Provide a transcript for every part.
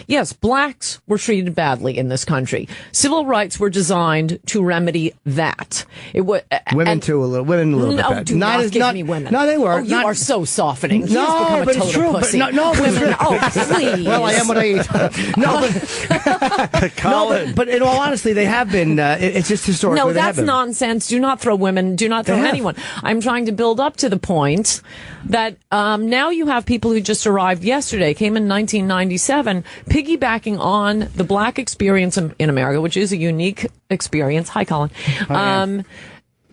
Yes, blacks were treated badly in this country. Civil rights were designed to remedy that. It was women too, a little bit bad. Do not give me women. No, they were. Oh, you are so softening. He has become but a it's total true. pussy. But no, women. Oh, please. Well, I am what I eat. But in all honesty, they have been. It's just historically. No, that's nonsense. Do not throw women. Do not throw anyone. I'm trying to build up to the point that now you have people who just arrived yesterday, came in 1997, piggybacking on the black experience in America, which is a unique experience. Hi, Colin.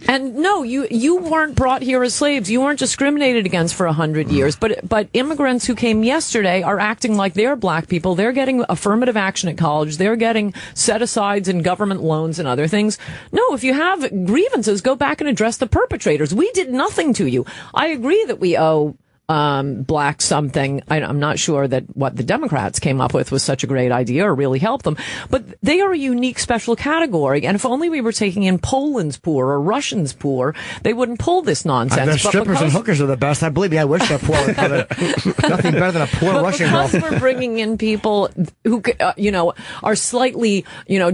And no, you weren't brought here as slaves. You weren't discriminated against for 100 years. But immigrants who came yesterday are acting like they're black people. They're getting affirmative action at college. They're getting set-asides and government loans and other things. No, if you have grievances, go back and address the perpetrators. We did nothing to you. I agree that we owe black something. I'm not sure that what the Democrats came up with was such a great idea or really helped them, but they are a unique special category. And if only we were taking in Poland's poor or Russian's poor, they wouldn't pull this nonsense. The strippers and hookers are the best. I believe me. I wish they're poor. Nothing better than a poor Russian girl. Because we're bringing in people who, are slightly,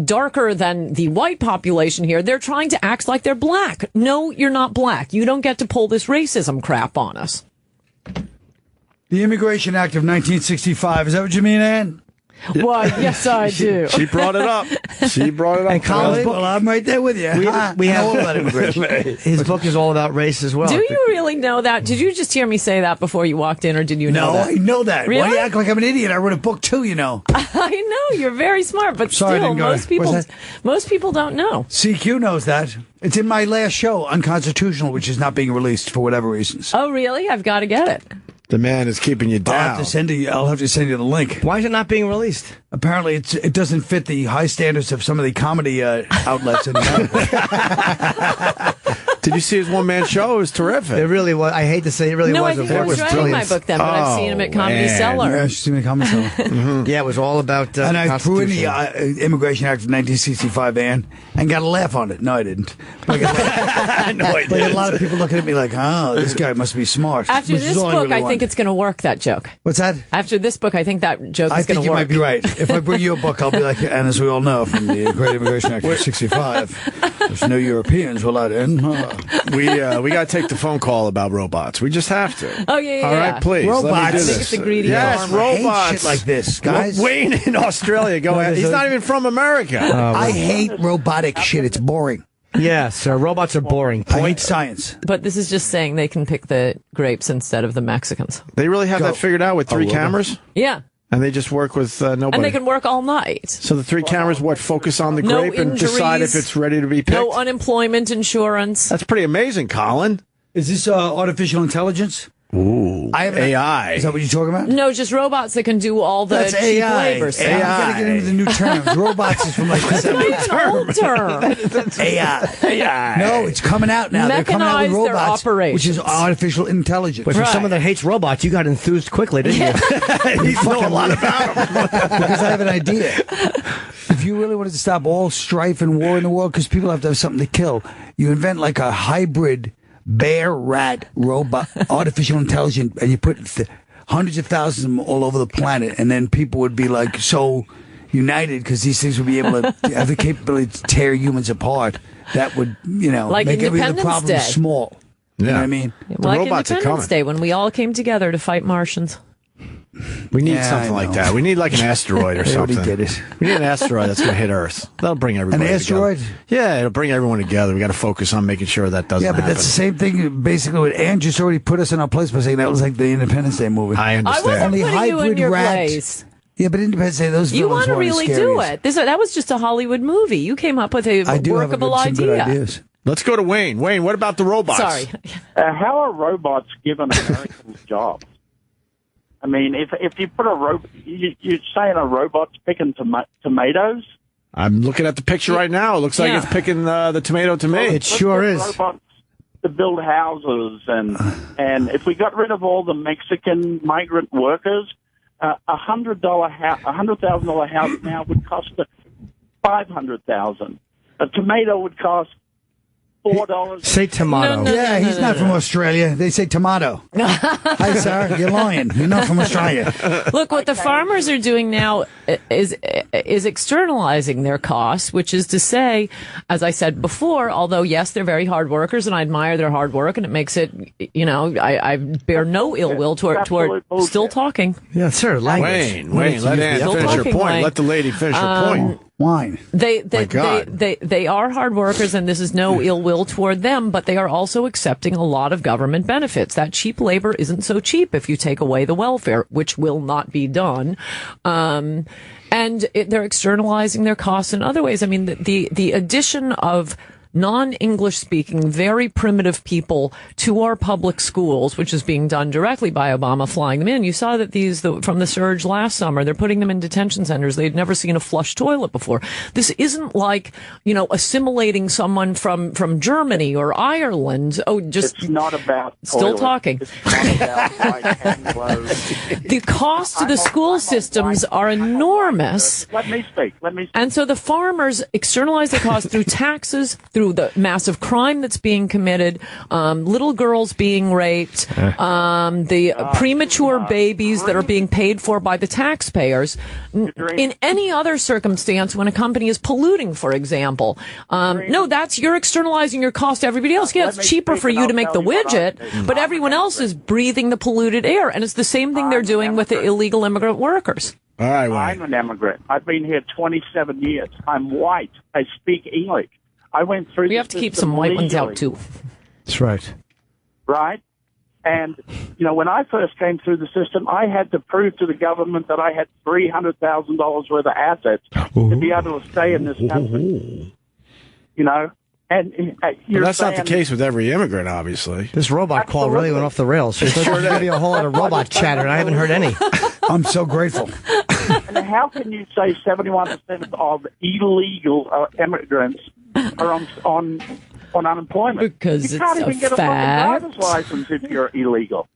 darker than the white population here, they're trying to act like they're black. No, you're not black. You don't get to pull this racism crap on us. The Immigration Act of 1965. Is that what you mean, Ann? Why, yes, I do. She brought it up. And Colin, well, I'm right there with you. We have all about immigration. His book is all about race as well. Do you really know that? Did you just hear me say that before you walked in, or did you know that? No, I know that. Really? Why do you act like I'm an idiot? I wrote a book too, I know, you're very smart, but Sorry, still, most people don't know. CQ knows that. It's in my last show, Unconstitutional, which is not being released for whatever reasons. Oh, really? I've got to get it. The man is keeping you down. I'll have to send you the link. Why is it not being released? Apparently, it doesn't fit the high standards of some of the comedy outlets in America. Did you see his one-man show? It was terrific. It really was. I hate to say it really no, wasn't. I think he's writing my book then, but I've seen him at Comedy Cellar. Yeah, she's seen the Comedy Cellar. Mm-hmm. Yeah, it was all about and I threw in the Immigration Act of 1965, Ann, and got a laugh on it. No, I didn't. But a lot of people looking at me like, oh, this guy must be smart. After this book, I think it's going to work, that joke. What's that? After this book, I think that joke is going to work. I think you might be right. If I bring you a book, I'll be like, and as we all know from the Great Immigration Act of 65, there's no Europeans allowed in. We got to take the phone call about robots. We just have to. Oh, yeah. All right, please. Robots. Let me do I think this. it's the greedy Yes, farmer. robots. I hate shit like this, guys. Wayne in Australia. Go ahead. He's not even from America. I hate robotic shit. It's boring. Yeah, sir. Robots are boring. I hate science. But this is just saying they can pick the grapes instead of the Mexicans. They really have that figured out with 3 cameras? Yeah. And they just work with nobody. And they can work all night. So the 3 cameras, focus on the grape and decide if it's ready to be picked? No unemployment insurance. That's pretty amazing, Colin. Is this artificial intelligence? Ooh, AI. Is that what you're talking about? No, just robots that can do all the That's cheap AI. labor stuff. You got to get into the new terms. Robots is from like That's not even an old term. AI. No, it's coming out now. They're coming out with Mechanize their robots, operations. which is artificial intelligence. But for someone that hates robots, you got enthused quickly, didn't you? You know a lot about them. Because I have an idea. If you really wanted to stop all strife and war in the world, because people have to have something to kill, you invent like a hybrid bear rat robot, artificial intelligence, and you put hundreds of thousands of them all over the planet, and then people would be like so united because these things would be able to have the capability to tear humans apart. That would, like make every other Independence problem Day. small. You know what I mean? Like robots are Independence coming. Day, when we all came together to fight Martians. We need something like that. We need like an asteroid or They already something. did it. We need an asteroid that's going to hit Earth. That'll bring everybody An asteroid? together. Yeah, it'll bring everyone together. We got to focus on making sure that doesn't happen. Yeah, but that's the same thing. Basically, what Ann just already put us in our place by saying that was like the Independence Day movie. I I understand. wasn't Only putting you in hybrid your rats. place. Yeah, but Independence Day, those You villains want to weren't really the do scariest. it. That was just a Hollywood movie. You came up with a I do have workable some good idea. ideas. Let's go to Wayne. Wayne, what about the robots? Sorry. How are robots given Americans jobs? I mean, if you put a robot, you're saying a robot's picking tomatoes? I'm looking at the picture right now. It looks like it's picking the tomato to me. It sure is. Robots to build houses, and if we got rid of all the Mexican migrant workers, $100,000 house now would cost $500,000. A tomato would cost $4. Say tomato. Yeah, he's not from Australia. They say tomato. Hi, sir. You're lying. You're not from Australia. Look, what the farmers are doing now is externalizing their costs, which is to say, as I said before, although, yes, they're very hard workers, and I admire their hard work, and it makes it, I bear no ill will toward still talking. Yeah, sir. Wayne, let Ann finish her point. Wayne. Let the lady finish her point. Wine. They are hard workers, and this is no ill will toward them, but they are also accepting a lot of government benefits. That cheap labor isn't so cheap if you take away the welfare, which will not be done. And they're externalizing their costs in other ways. I mean, the addition of non-English speaking, very primitive people to our public schools, which is being done directly by Obama flying them in. You saw that from the surge last summer, they're putting them in detention centers. They'd never seen a flush toilet before. This isn't like, assimilating someone from Germany or Ireland. It's not about still toilet. talking. It's not about white hand gloves. The costs to the school systems are enormous. Let me speak. And so the farmers externalize the cost through taxes, through the massive crime that's being committed, little girls being raped, the premature babies that are being paid for by the taxpayers. In any other circumstance, when a company is polluting, for example, you're externalizing your cost to everybody else. Yeah, it's cheaper for you to make the widget, but everyone else is breathing the polluted air. And it's the same thing they're doing with the illegal immigrant workers. All right, Wayne. I'm an immigrant. I've been here 27 years. I'm white. I speak English. I went through. We have to keep some white ones out too. That's right. Right? And, when I first came through the system, I had to prove to the government that I had $300,000 worth of assets to be able to stay in this country. And that's not the case with every immigrant, obviously. This robot call really went off the rails. There's going to be a whole lot of robot chatter, and I haven't heard any. I'm so grateful. And how can you say 71% of illegal immigrants are on unemployment? Because you can't it's even get a fucking driver's license if you're illegal.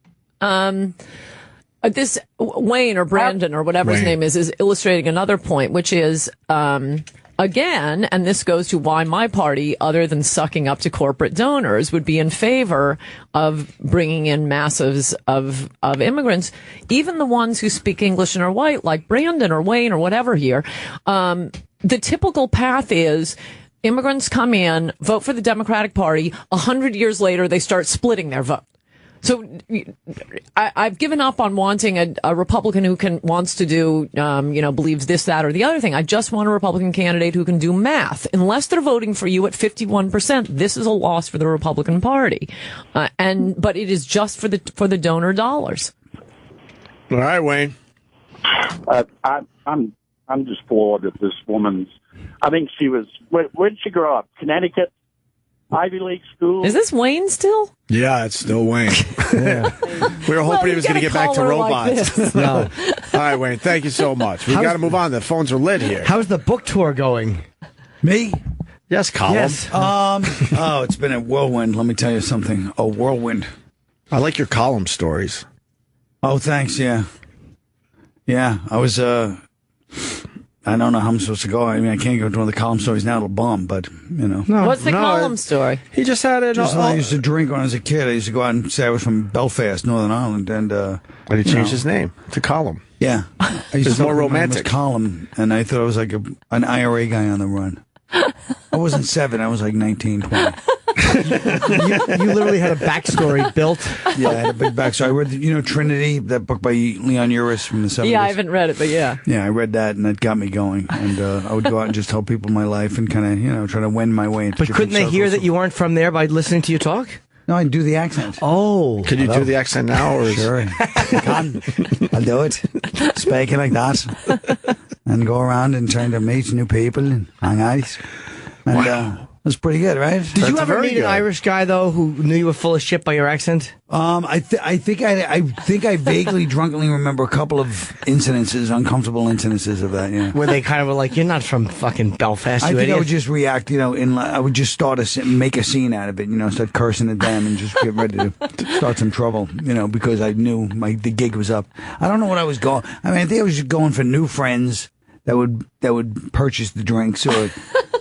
This Wayne or Brandon or whatever his name is illustrating another point, which is, again, and this goes to why my party, other than sucking up to corporate donors, would be in favor of bringing in masses of immigrants, even the ones who speak English and are white, like Brandon or Wayne or whatever here. The typical path is immigrants come in, vote for the Democratic Party. 100 years later, they start splitting their vote. So I've given up on wanting a Republican who wants to do, believes this, that, or the other thing. I just want a Republican candidate who can do math. Unless they're voting for you at 51%, this is a loss for the Republican Party. But it is just for the donor dollars. All right, Wayne. I'm just floored at this woman's. I think she was. Where did she grow up? Connecticut, Ivy League school. Is this Wayne still? Yeah, it's still Wayne. Yeah. We were hoping he was going to get back to robots. Like no. All right, Wayne. Thank you so much. We got to move on. The phones are lit here. How's the book tour going? Me? Yes, Colin. Yes. It's been a whirlwind. Let me tell you something. A whirlwind. I like your column stories. Oh, thanks. Yeah. Yeah. I was. I don't know how I'm supposed to go. I mean, I can't go to one of the column stories now. It'll bomb, but, No, What's the column story? He just had it. I used to drink when I was a kid. I used to go out and say I was from Belfast, Northern Ireland, and he changed his name to Column. Yeah, I used It's to more think my name was romantic. Column, and I thought I was like an IRA guy on the run. I wasn't 7. I was like 19, 20. You literally had a backstory built. Yeah, I had a big backstory. I read, Trinity, that book by Leon Uris from the 70s. Yeah, I haven't read it, but yeah. Yeah, I read that, and that got me going. And I would go out and just tell people my life and kind of, try to wend my way into But couldn't they hear that you weren't from there by listening to you talk? No, I do the accent. Oh. Can you do the accent now? Or Sure. I can. I'll do it. Speaking like that. And go around and trying to meet new people and hang out. And it was pretty good, right? Did you ever meet an Irish guy, though, who knew you were full of shit by your accent? I think I vaguely, drunkenly remember a couple of uncomfortable incidences of that, yeah. Where they kind of were like, you're not from fucking Belfast, you I think idiot. I would just react, I would just make a scene out of it, start cursing at them and just get ready to start some trouble, because I knew the gig was up. I don't know what I was going. I mean, I think I was just going for new friends that would purchase the drinks or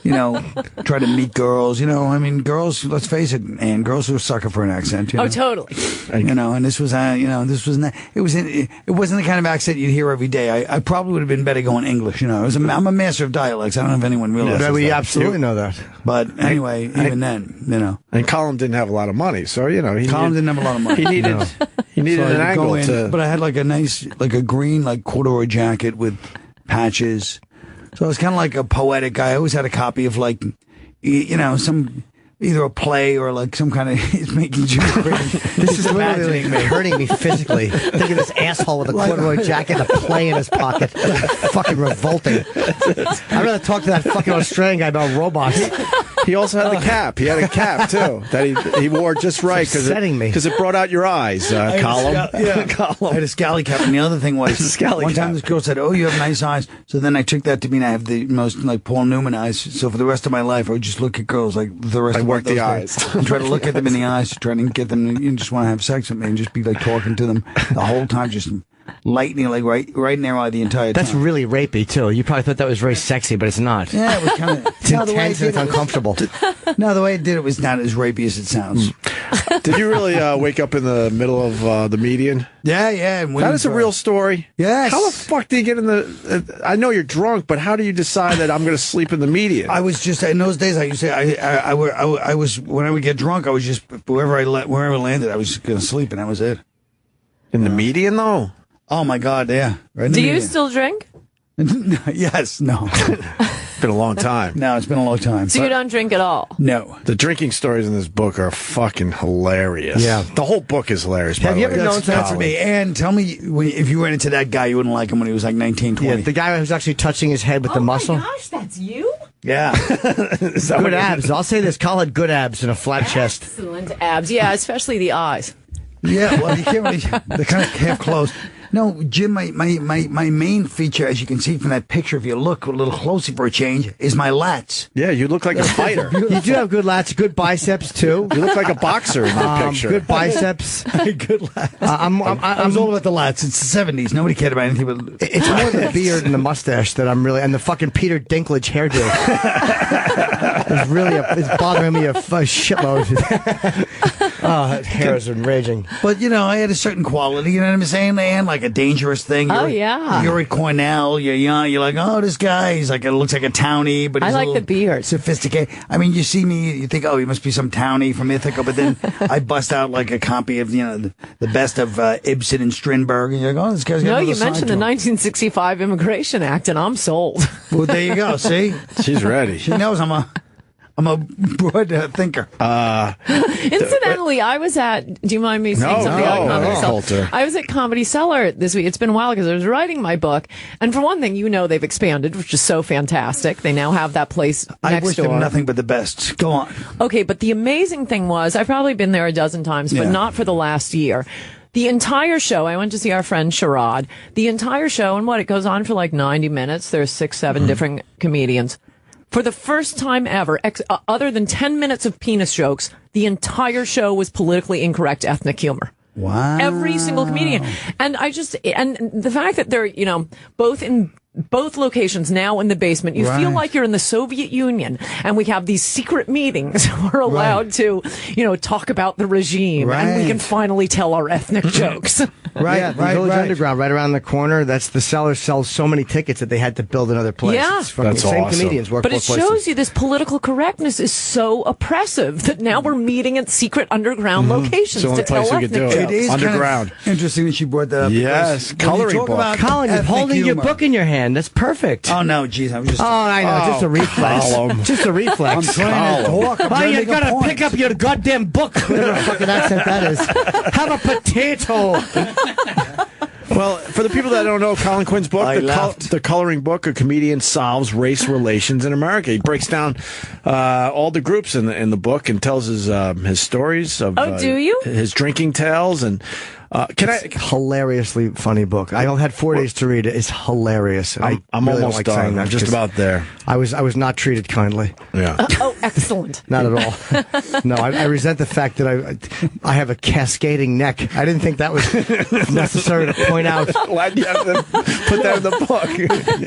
try to meet girls. I mean, girls. Let's face it, and girls are a sucker for an accent. Oh, totally. And this was, it wasn't the kind of accent you'd hear every day. I probably would have been better going English. I'm a master of dialects. I don't know if anyone realizes that. We absolutely know that. But anyway, even then. And Colin didn't have a lot of money, so Colin didn't have a lot of money. He needed an angle to. But I had like a nice, like a green, like corduroy jacket with patches. So I was kind of like a poetic guy. I always had a copy of like, some either a play or like some kind of it's making you crazy. This is literally hurting me physically. Think of this asshole with a corduroy jacket and a play in his pocket. Fucking revolting. I'd rather talk to that fucking Australian guy about robots. He also had the cap. He had a cap too that he wore just right because it brought out your eyes, Colin. I had a scally cap, and the other thing was one time this girl said, "Oh, you have nice eyes." So then I took that to mean I have the most like Paul Newman eyes. So for the rest of my life, I would just look at girls like the rest of work the eyes and try to look at them in the eyes, to try to get them to just want to have sex with me, and just be like talking to them the whole time, just lightning like right in their eye the entire time. That's really rapey too. You probably thought that was very sexy, but it's not. Yeah, it was kind of it's intense and it's uncomfortable. No, the way it did it was not as rapey as it sounds. Did you really wake up in the middle of the median? Yeah. And that is a real story. Yes. How the fuck do you get in the? I know you're drunk, but how do you decide that I'm going to sleep in the median? I was just in those days. I used to say I was when I would get drunk. I was just wherever I landed, I was just going to sleep, and that was it. In the median, though. Oh my God, yeah. Right. Do you still drink? Yes. No. It's been a long time. No, it's been a long time. So you don't drink at all? No. The drinking stories in this book are fucking hilarious. Yeah. The whole book is hilarious. Have you ever known that to me? And tell me if you ran into that guy, you wouldn't like him when he was like 19, 20. Yeah, the guy who was actually touching his head with the muscle. Oh my gosh, that's you? Yeah. Good abs. I'll say this. Call it good abs and a flat chest. Excellent abs. Yeah, especially the eyes. Yeah, well, you can't really. They're kind of half closed. No, Jim, my main feature, as you can see from that picture, if you look a little closer for a change, is my lats. Yeah, you look like a fighter. You do have good lats, good biceps, too. You look like a boxer in the picture. Good biceps. Good lats. I was all about the lats. It's the 70s. Nobody cared about anything but... It's more the beard and the mustache that I'm really... And the fucking Peter Dinklage hairdo. It's bothering me a shitload. Oh, that hair is enraging. But, I had a certain quality, you know what I'm saying, man? Like a dangerous thing. You're at Cornell, you're young, you're like, oh, this guy, he's like, it looks like a townie, but he's I like the beard. Sophisticated. I mean, you see me, you think, oh, he must be some townie from Ithaca, but then I bust out like a copy of, the best of Ibsen and Strindberg, and you're like, oh, this guy's got No, another you side mentioned to the him. 1965 Immigration Act, and I'm sold. Well, there you go, see? She's ready. She knows I'm a broad thinker. Incidentally, I was at. Do you mind me saying something about Comedy Cellar? I was at Comedy Cellar this week. It's been a while because I was writing my book, and for one thing, they've expanded, which is so fantastic. They now have that place next door. I wish them nothing but the best. Go on. Okay, but the amazing thing was, I've probably been there a dozen times, but not for the last year. The entire show, I went to see our friend Sherrod. The entire show, and it goes on for like 90 minutes. There's 6-7 different comedians. For the first time ever, other than 10 minutes of penis jokes, the entire show was politically incorrect ethnic humor. Wow. Every single comedian. And and the fact that they're, both in both locations now in the basement, you feel like you're in the Soviet Union, and we have these secret meetings. We're allowed to, talk about the regime, and we can finally tell our ethnic jokes. The Village Underground, right around the corner. That's the Cellar sells so many tickets that they had to build another place. Yeah, it's fucking, that's same awesome. Comedians work but it both places. shows you this political correctness is so oppressive that now we're meeting at secret underground locations It's the only to tell place we could ethnic do it. jokes. It is Underground. Kind of interesting that she brought that up. Yes, because when you coloring talk book. about Colin, you're ethnic holding your humor- book in your hand. That's perfect. Oh, no, geez, I was just... Oh, I know. Just a reflex. Column. Just a reflex. I'm trying to talk. I'm Oh, trying to you make a gotta point. pick up your goddamn book. Whatever fucking accent that is. Have a potato. Well, for the people that don't know Colin Quinn's book, the Coloring Book, a comedian solves race relations in America. He breaks down all the groups in the book and tells his stories of do you? his drinking tales, and Can I? Hilariously funny book. I only had 4 days to read it. It's hilarious. I'm really almost like done. I'm just about there. I was not treated kindly. Yeah. Oh, excellent. Not at all. No, I resent the fact that I have a cascading neck. I didn't think that was necessary to point out. Why'd you have to put that in the book?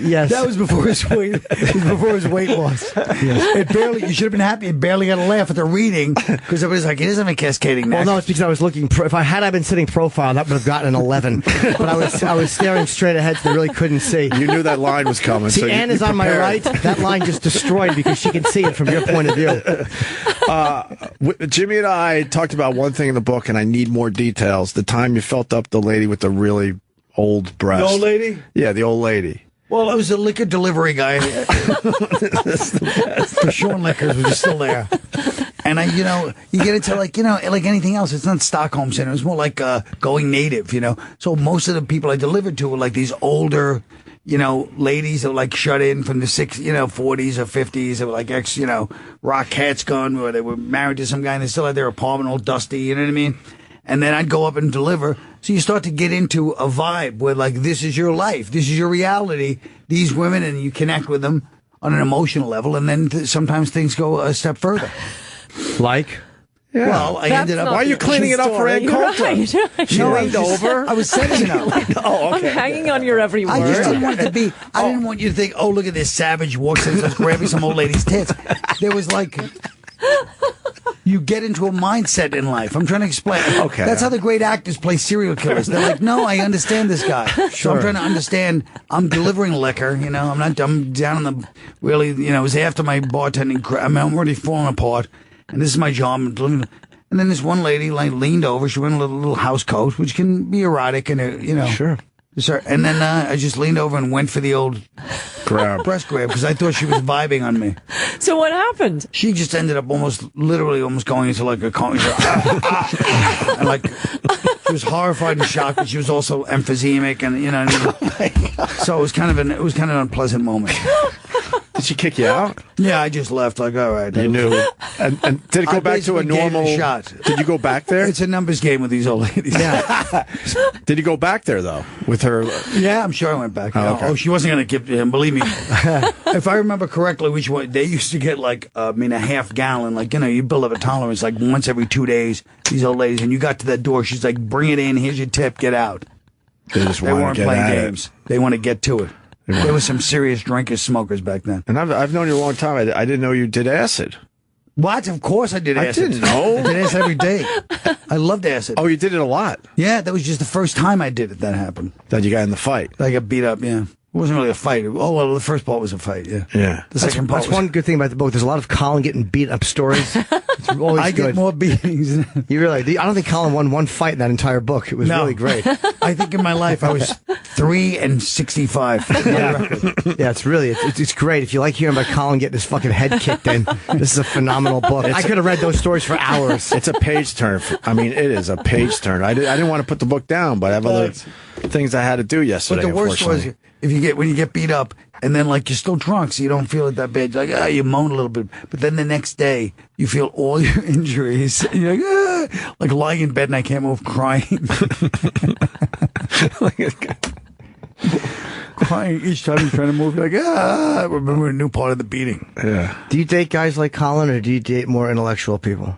Yes. That was before his weight. Before his weight loss. Yes. It barely. You should have been happy. It barely got a laugh at the reading because everybody's like, "He doesn't have a cascading neck." Well, no, it's because I was looking. If I had been sitting profile, that would have gotten an 11. But I was staring straight ahead, so I really couldn't see. You knew that line was coming. See, so Ann is on my right. That line just destroyed because she can see it from your point of view. Jimmy and I talked about one thing in the book, and I need more details. The time you felt up the lady with the really old breast. The old lady? Yeah, the old lady. Well, I was a liquor delivery guy for Sean Liquors, which is still there. And you get into like anything else. It's not Stockholm Syndrome. It's more like going native, So most of the people I delivered to were like these older, ladies that were like shut in from the 40s or 50s. They were like rock cats gone, or they were married to some guy and they still had their apartment all dusty. You know what I mean? And then I'd go up and deliver. So you start to get into a vibe where, like, this is your life. This is your reality. These women, and you connect with them on an emotional level. And then sometimes things go a step further. Like? Yeah. Well, I ended up. Why are you cleaning it up for Ann Coulter? Right. She leaned over. I was setting it up. Oh, okay. I'm hanging on your every word. I just didn't want it to be. I didn't want you to think, oh, look at this savage walks in and starts grabbing some old lady's tits. There was like. You get into a mindset in life. I'm trying to explain. Okay. That's how the great actors play serial killers. They're like, no, I understand this guy. Sure. So I'm trying to understand. I'm delivering liquor. I'm down in the really. It was after my bartending. I'm already falling apart, and this is my job. I'm delivering. And then this one lady leaned over. She wore a little house coat, which can be erotic, and Sure. And then I just leaned over and went for the old breast grab because I thought she was vibing on me. So what happened? She just ended up literally going into like a coma. And like she was horrified and shocked, but she was also emphysemic, and so it was kind of an unpleasant moment. Did she kick you out? Yeah, I just left. Like, all right, you knew. And did it go back to a normal shot? Did you go back there? It's a numbers game with these old ladies. Yeah. Did you go back there though with her? Yeah, I'm sure I went back. Oh, okay. She wasn't going to give him. Believe me, if I remember correctly, which one they used to get like a half gallon. Like you build up a tolerance like once every 2 days. These old ladies, and you got to that door, she's like, "Bring it in. Here's your tip. Get out." They weren't playing games. They want to get to it. There was some serious drinkers, smokers back then. And I've known you a long time. I didn't know you did acid. What? Of course I did acid. I didn't know. I did acid every day. I loved acid. Oh, you did it a lot. Yeah, that was just the first time I did it. That happened. That you got in the fight. I got beat up. Yeah. It wasn't really a fight. Oh, well, the first part was a fight, yeah. Yeah. The second part That's one good thing about the book. There's a lot of Colin getting beat up stories. It's always I good. get more beatings. You really? I don't think Colin won one fight in that entire book. It was really great. I think in my life I was 3 and 65. Yeah, it's really it's great. If you like hearing about Colin getting his fucking head kicked in, this is a phenomenal book. I could have read those stories for hours. It's a page turn. I mean, it is a page turn. I didn't want to put the book down, but I have other things I had to do yesterday. But the worst was when you get beat up and then like you're still drunk, so you don't feel it that bad. You're like you moan a little bit, but then the next day you feel all your injuries. And you're like lying in bed and I can't move, crying. Crying each time you're trying to move. You're like, I remember a new part of the beating. Yeah. Do you date guys like Colin, or do you date more intellectual people?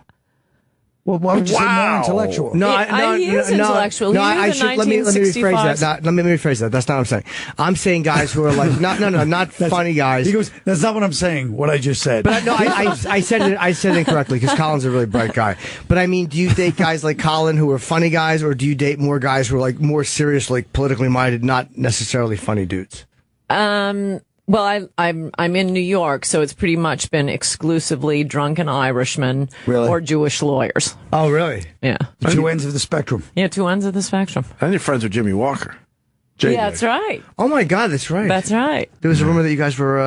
Well, why would you say more intellectual? No, he is intellectual. No, He knew the let me rephrase 1965. that. Let me rephrase that. That's not what I'm saying. I'm saying guys who are like, not funny guys. He goes, that's not what I'm saying. What I just said. But I said it incorrectly because Colin's a really bright guy. But I mean, do you date guys like Colin who are funny guys, or do you date more guys who are like more serious, like politically minded, not necessarily funny dudes? Well, I'm in New York, so it's pretty much been exclusively drunken Irishmen or Jewish lawyers. Oh, really? Yeah. The two ends of the spectrum. Yeah, two ends of the spectrum. And you're friends with Jimmy Walker. JJ. Yeah, that's right. Oh, my God, that's right. That's right. There was a rumor that you guys were...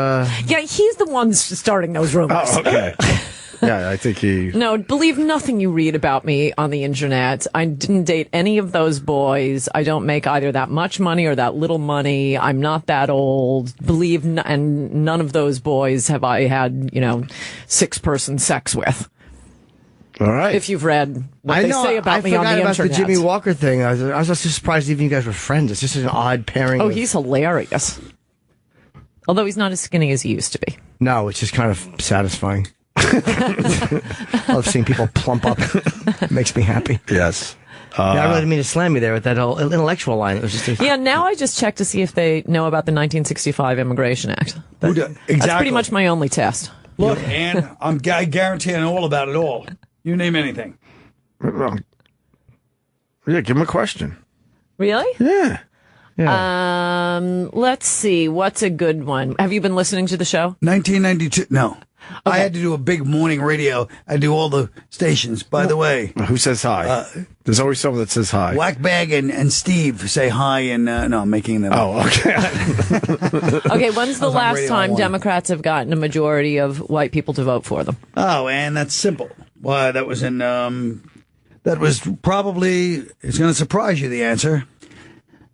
Yeah, he's the one starting those rumors. Oh, okay. Yeah, I think he... No, believe nothing you read about me on the internet. I didn't date any of those boys. I don't make either that much money or that little money. I'm not that old. And none of those boys have I had, 6-person sex with. All right. If you've read what they say about me on the about internet. the Jimmy Walker thing. I was just surprised even you guys were friends. It's just an odd pairing. Oh, he's hilarious. Although he's not as skinny as he used to be. No, it's just kind of satisfying. I love seeing people plump up. It makes me happy. Yes. I really didn't mean to slam you there with that whole intellectual line. It was just yeah, now I just check to see if they know about the 1965 Immigration Act. Exactly. That's pretty much my only test. Look, Ann, I guarantee I know all about it all. You name anything. Yeah, give him a question. Really? Yeah. Let's see. What's a good one? Have you been listening to the show? 1992. No. Okay. I had to do a big morning radio. I do all the stations. By the way, Who says hi? There's always someone that says hi. Whackbag and Steve say hi, and no, I'm making them up. Oh, okay. Okay, when's the was on last Radio time 1. Democrats have gotten a majority of white people to vote for them? Oh, and that's simple. Why, that was in, that was probably, it's going to surprise you, the answer.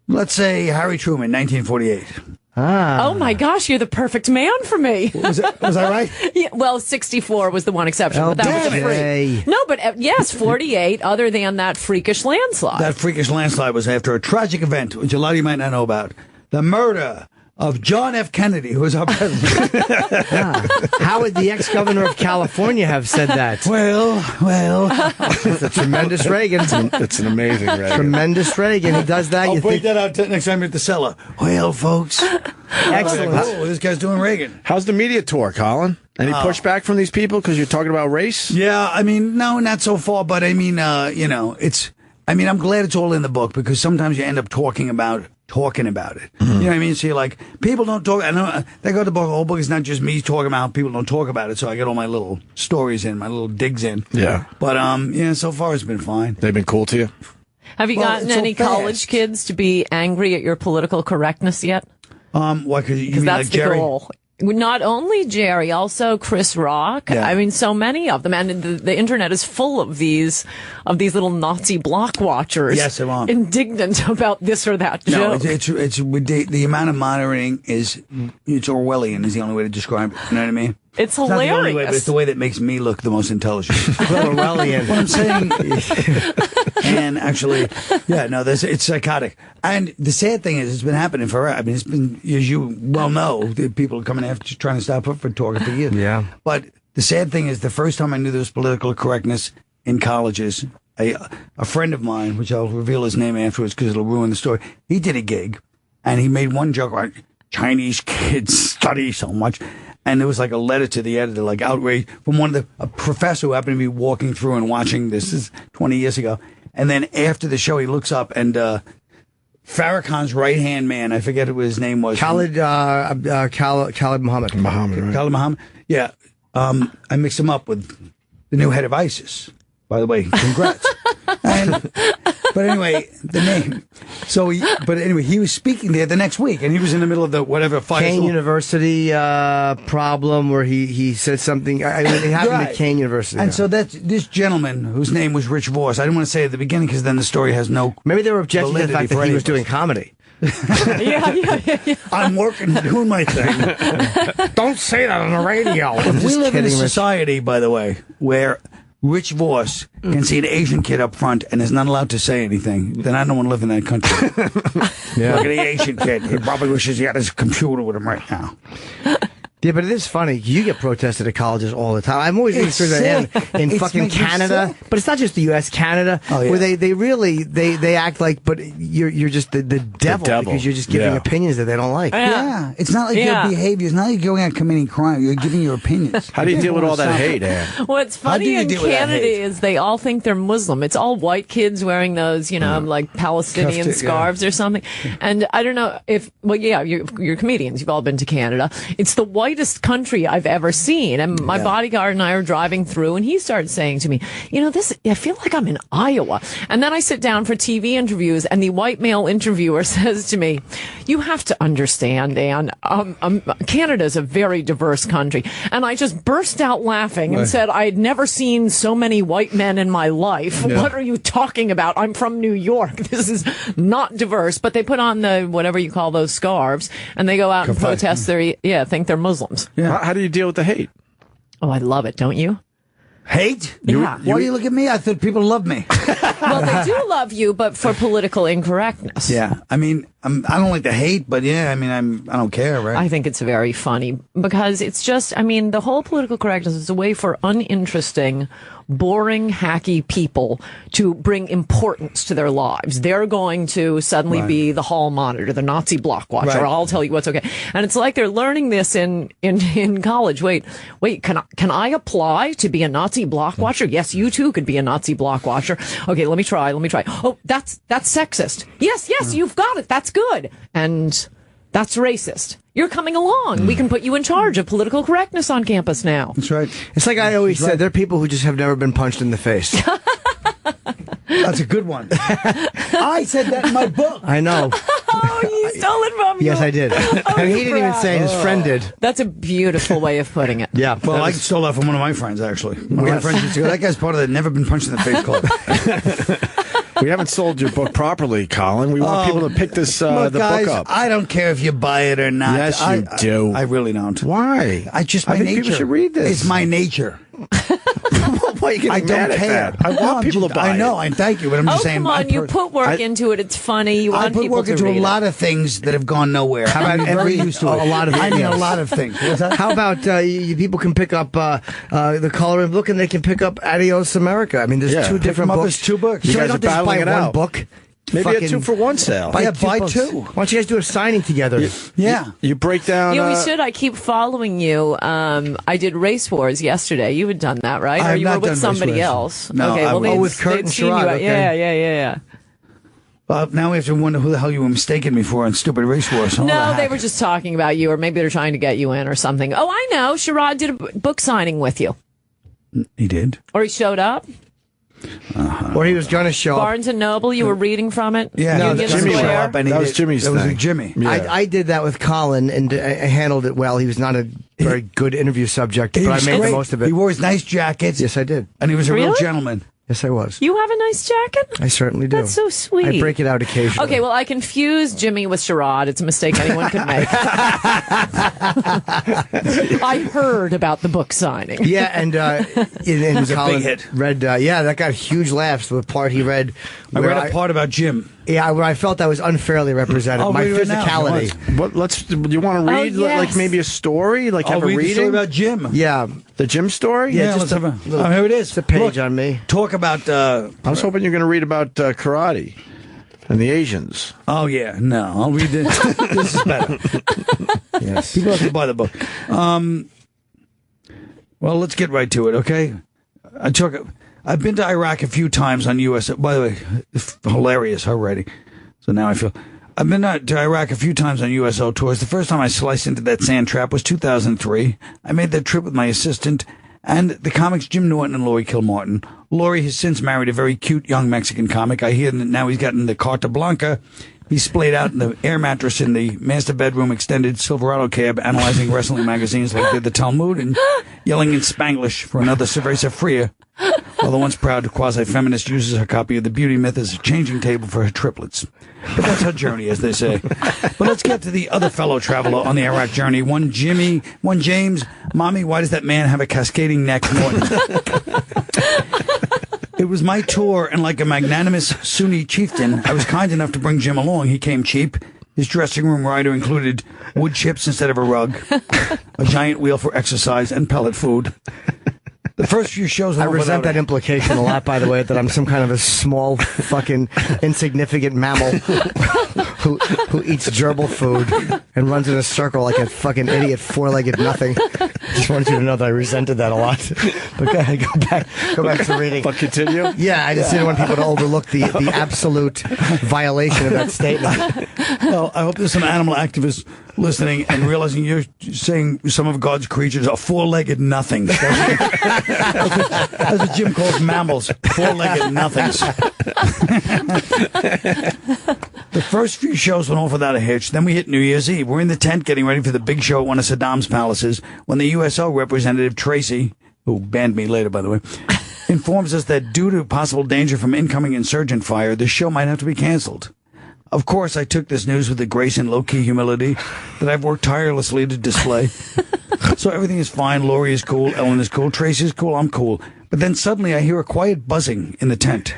Let's say Harry Truman, 1948. Oh my gosh, you're the perfect man for me. Was I right? Yeah, well, 64 was the one exception, but that was a damn free. it. No, but yes, 48, other than that freakish landslide. That freakish landslide was after a tragic event, which a lot of you might not know about. The murder of John F. Kennedy, who was our president. How would the ex-governor of California have said that? Well. It's a tremendous Reagan. It's an amazing Reagan. Tremendous Reagan. He does that. I'll You break think that out next time you're at the cellar. Well, folks. excellent. Oh, this guy's doing Reagan. How's the media tour, Colin? Any pushback from these people because you're talking about race? Yeah, I mean, no, not so far, but I mean, I'm glad it's all in the book because sometimes you end up talking about it. You know what I mean? So you're like, people don't talk. I know they got the book. The whole book is not just me talking about how people don't talk about it. So I get all my little stories in, my little digs in. Yeah. But so far it's been fine. They've been cool to you? Have you gotten it's so any fast. college kids to be angry at your political correctness yet? Why? Because you Because mean that's like the Jerry? goal. Not only Jerry, also Chris Rock. Yeah. I mean, so many of them, and the internet is full of these little Nazi block watchers. Yes, they are. Indignant about this or that No, joke. it's the amount of monitoring it's Orwellian is the only way to describe it. You know what I mean? It's Not the only way, but hilarious. it's the way that makes me look the most intelligent. Orwellian. What I'm saying, and actually, it's psychotic. And the sad thing is, it's been happening forever. I mean, it's been, as you well know, the people are coming after trying to stop up for talking for years. Yeah. But the sad thing is, the first time I knew there was political correctness in colleges, a friend of mine, which I'll reveal his name afterwards because it'll ruin the story, he did a gig, and he made one joke like, Chinese kids study so much. And there was like a letter to the editor, like outrage from a professor who happened to be walking through and watching this. This is 20 years ago. And then after the show, he looks up and Farrakhan's right-hand man, I forget what his name was. Khalid Muhammad. Muhammad, right? Khalid Muhammad. Yeah. I mixed him up with the new head of ISIS. By the way, congrats. But anyway, the name. He was speaking there the next week, and he was in the middle of the whatever fight. Kane University problem where he said something. I mean, it happened at Kane University. And so that's this gentleman whose name was Rich Voss. I didn't want to say it at the beginning because then the story has no. Maybe they were objecting to the fact that he was doing comedy. yeah. I'm working, doing my thing. Don't say that on the radio. We live in a society, by the way, where Rich Voss can see an Asian kid up front and is not allowed to say anything. Then I don't want to live in that country. Yeah. Look at the Asian kid. He probably wishes he had his computer with him right now. Yeah, but it is funny. You get protested at colleges all the time. I'm always It's interested in sick. fucking Makes me Canada, sick. but it's not just the U.S. Canada, Oh, yeah. where they really act like, but you're just the devil because you're just giving opinions that they don't like. Yeah. It's not like your behavior. It's not like you're going out committing crime. You're giving your opinions. How do you deal with all that hate, Ann? What's How do funny you in deal with that Canada hate? is they all think they're Muslim. It's all white kids wearing those, like Palestinian Cuffed it, scarves or something. And I don't know you're comedians. You've all been to Canada. It's the whitest country I've ever seen. And my bodyguard and I are driving through, and he started saying to me, I feel like I'm in Iowa. And then I sit down for TV interviews, and the white male interviewer says to me, you have to understand, Ann, Canada is a very diverse country. And I just burst out laughing and said, I had never seen so many white men in my life. Yeah. What are you talking about? I'm from New York. This is not diverse. But they put on the, whatever you call those scarves, and they go out and protest think they're Muslims. Yeah. How do you deal with the hate? Oh, I love it, don't you? Hate? Yeah. Why do you look at me? I thought people love me. Well, they do love you, but for political incorrectness. Yeah. I mean, I don't like the hate, but yeah, I mean, I don't care, right? I think it's very funny because it's just, I mean, the whole political correctness is a way for uninteresting, boring, hacky people to bring importance to their lives. They're going to suddenly be the hall monitor, the Nazi block watcher. Right. I'll tell you what's okay. And it's like they're learning this in college. Wait, can I apply to be a Nazi block watcher? Yes, you too could be a Nazi block watcher. Okay, let me try. Oh, that's sexist. Yes, you've got it. That's good. And that's racist. You're coming along. We can put you in charge of political correctness on campus now. That's right. It's like I always said, there are people who just have never been punched in the face. That's a good one. I said that in my book. I know. Oh, you stole it from me. Yes, I did. And he didn't even say it, his friend did. That's a beautiful way of putting it. Yeah. Well, I stole that from one of my friends, actually. One of my friends used to go, that guy's part of the Never Been Punched in the Face club. We haven't sold your book properly, Colin. We want people to pick this Look, the guys, book up. I don't care if you buy it or not. Yes, you do. I really don't. Why? I just I my think nature. people should read this. It's my nature. Why are you getting I mad don't at care. that? I want people to buy I know. it. I thank you, but I'm just saying. Come on, you put work into it. It's funny. You I want put people work to into read a lot of things that have gone nowhere. How about I'm very used to it. a lot of I mean, a things. lot of things. What's that? How about people can pick up the coloring book and they can pick up Adios America? I mean, there's two Pick different them up books. as two books. You So I guys don't are just buy battling it one out. book. Maybe a 2-for-1 sale. Buy books. two. Why don't you guys do a signing together? Yeah. You break down. You know, we should. I keep following you. I did Race Wars yesterday. You had done that, right? I Or have you not were with done Race somebody Wars. else. No, okay, I well, was- they'd, with Kurt they'd and seen you. Sherrod, okay. Yeah. Now we have to wonder who the hell you were mistaking me for on stupid race wars. No, they were just talking about you, or maybe they're trying to get you in or something. Oh, I know. Sherrod did a book signing with you. He did. Or he showed up. Or he was going to show up. Barnes and Noble, you were reading from it. Yeah, No, Union Jimmy Square. showed up and he That was did- Jimmy's That was thing. Jimmy. Yeah. I did that with Colin, and I handled it well. He was not a very good interview subject, but I was made great. the most of it. He wore his nice jacket. Yes, I did. And he was a real Really? gentleman. Yes, I was. You have a nice jacket? I certainly do. That's so sweet. I break it out occasionally. Okay, well, I confused Jimmy with Sherrod. It's a mistake anyone could make. I heard about the book signing. Yeah, and in was a Colin big hit. read. Yeah, that got huge laughs. The part he read. I where read a part about Jim. Yeah, where I felt I was unfairly represented. I'll My read it now, physicality. if you What? Let's. Do you want to read yes. like maybe a story? Like I'll have a read the reading story about Jim. Yeah, the Jim story? Yeah, just let's a have a. little- Oh, here it is. it's a page Look, on me. Talk about. I was hoping you're going to read about karate and the Asians. Oh yeah, no, I'll read this. This is better. Yes. People have to buy the book. Well, let's get right to it, okay? I've been to Iraq a few times on U.S. By the way, it's hilarious already. So now I feel. I've been to Iraq a few times on USO tours. The first time I sliced into that sand trap was 2003. I made that trip with my assistant and the comics Jim Norton and Laurie Kilmartin. Laurie has since married a very cute young Mexican comic. I hear that now he's gotten the Carta Blanca. He's splayed out in the air mattress in the master bedroom extended Silverado cab, analyzing wrestling magazines like they're the Talmud and yelling in Spanglish for another Cerveza Fria, while the once proud quasi-feminist uses her copy of The Beauty Myth as a changing table for her triplets. But that's her journey, as they say. But let's get to the other fellow traveler on the Iraq journey. One James. Mommy, why does that man have a cascading neck, Norton? It was my tour, and like a magnanimous Sunni chieftain, I was kind enough to bring Jim along. He came cheap. His dressing room rider included wood chips instead of a rug, a giant wheel for exercise, and pellet food. The first few shows I resent that implication a lot, by the way, that I'm some kind of a small, fucking, insignificant mammal who eats gerbil food and runs in a circle like a fucking idiot, four-legged nothing. Just wanted you to know that I resented that a lot. But go ahead, go back to reading. But continue. Yeah, I just didn't want people to overlook the absolute violation of that statement. Well, I hope there's some animal activists listening and realizing you're saying some of God's creatures are four-legged nothings. That's what Jim calls mammals, four-legged nothings. The first few shows went off without a hitch. Then we hit New Year's Eve. We're in the tent getting ready for the big show at one of Saddam's palaces when the USO representative Tracy, who banned me later, by the way, informs us that due to possible danger from incoming insurgent fire, the show might have to be canceled. Of course, I took this news with the grace and low-key humility that I've worked tirelessly to display. So everything is fine. Laurie is cool. Ellen is cool. Tracy is cool. I'm cool. But then suddenly I hear a quiet buzzing in the tent.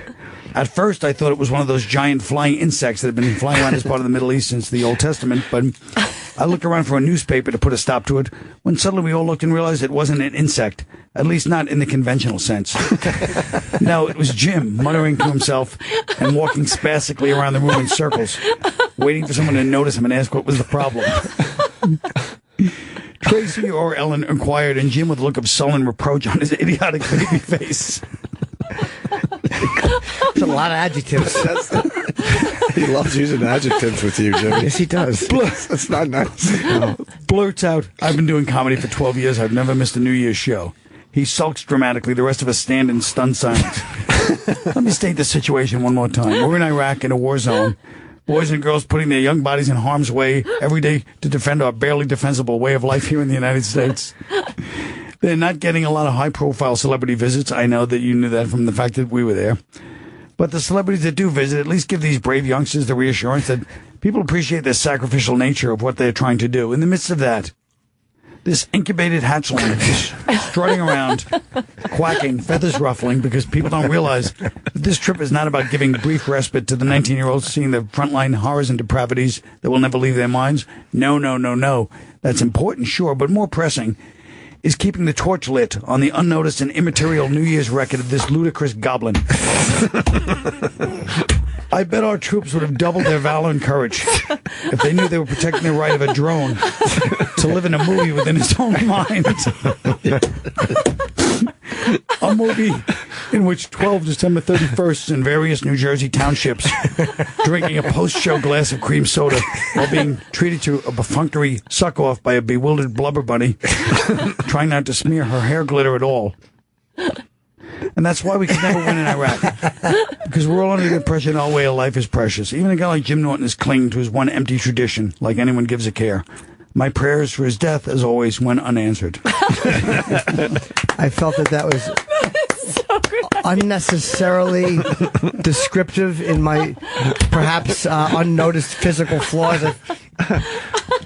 At first, I thought it was one of those giant flying insects that have been flying around this part of the Middle East since the Old Testament, but I looked around for a newspaper to put a stop to it, when suddenly we all looked and realized it wasn't an insect, at least not in the conventional sense. No, it was Jim, muttering to himself and walking spastically around the room in circles, waiting for someone to notice him and ask what was the problem. Tracy or Ellen inquired, and Jim with a look of sullen reproach on his idiotic baby face. There's a lot of adjectives. He loves using adjectives with you, Jimmy. Yes, he does. That's not nice. No. Blurts out, I've been doing comedy for 12 years. I've never missed a New Year's show. He sulks dramatically. The rest of us stand in stunned silence. Let me state the situation one more time. We're in Iraq in a war zone. Boys and girls putting their young bodies in harm's way every day to defend our barely defensible way of life here in the United States. They're not getting a lot of high-profile celebrity visits. I know that you knew that from the fact that we were there. But the celebrities that do visit at least give these brave youngsters the reassurance that people appreciate the sacrificial nature of what they're trying to do. In the midst of that, this incubated hatchling is strutting around, quacking, feathers ruffling, because people don't realize that this trip is not about giving brief respite to the 19-year-olds seeing the frontline horrors and depravities that will never leave their minds. No, no, no, no. That's important, sure, but more pressing is keeping the torch lit on the unnoticed and immaterial New Year's record of this ludicrous goblin. I bet our troops would have doubled their valor and courage if they knew they were protecting the right of a drone to live in a movie within its own mind. A movie in which 12 December 31st in various New Jersey townships drinking a post-show glass of cream soda while being treated to a perfunctory suck-off by a bewildered blubber bunny trying not to smear her hair glitter at all. And that's why we could never win in Iraq. Because we're all under the impression our way of life is precious. Even a guy like Jim Norton is clinging to his one empty tradition, like anyone gives a care. My prayers for his death, as always, went unanswered. I felt that was unnecessarily descriptive in my perhaps unnoticed physical flaws.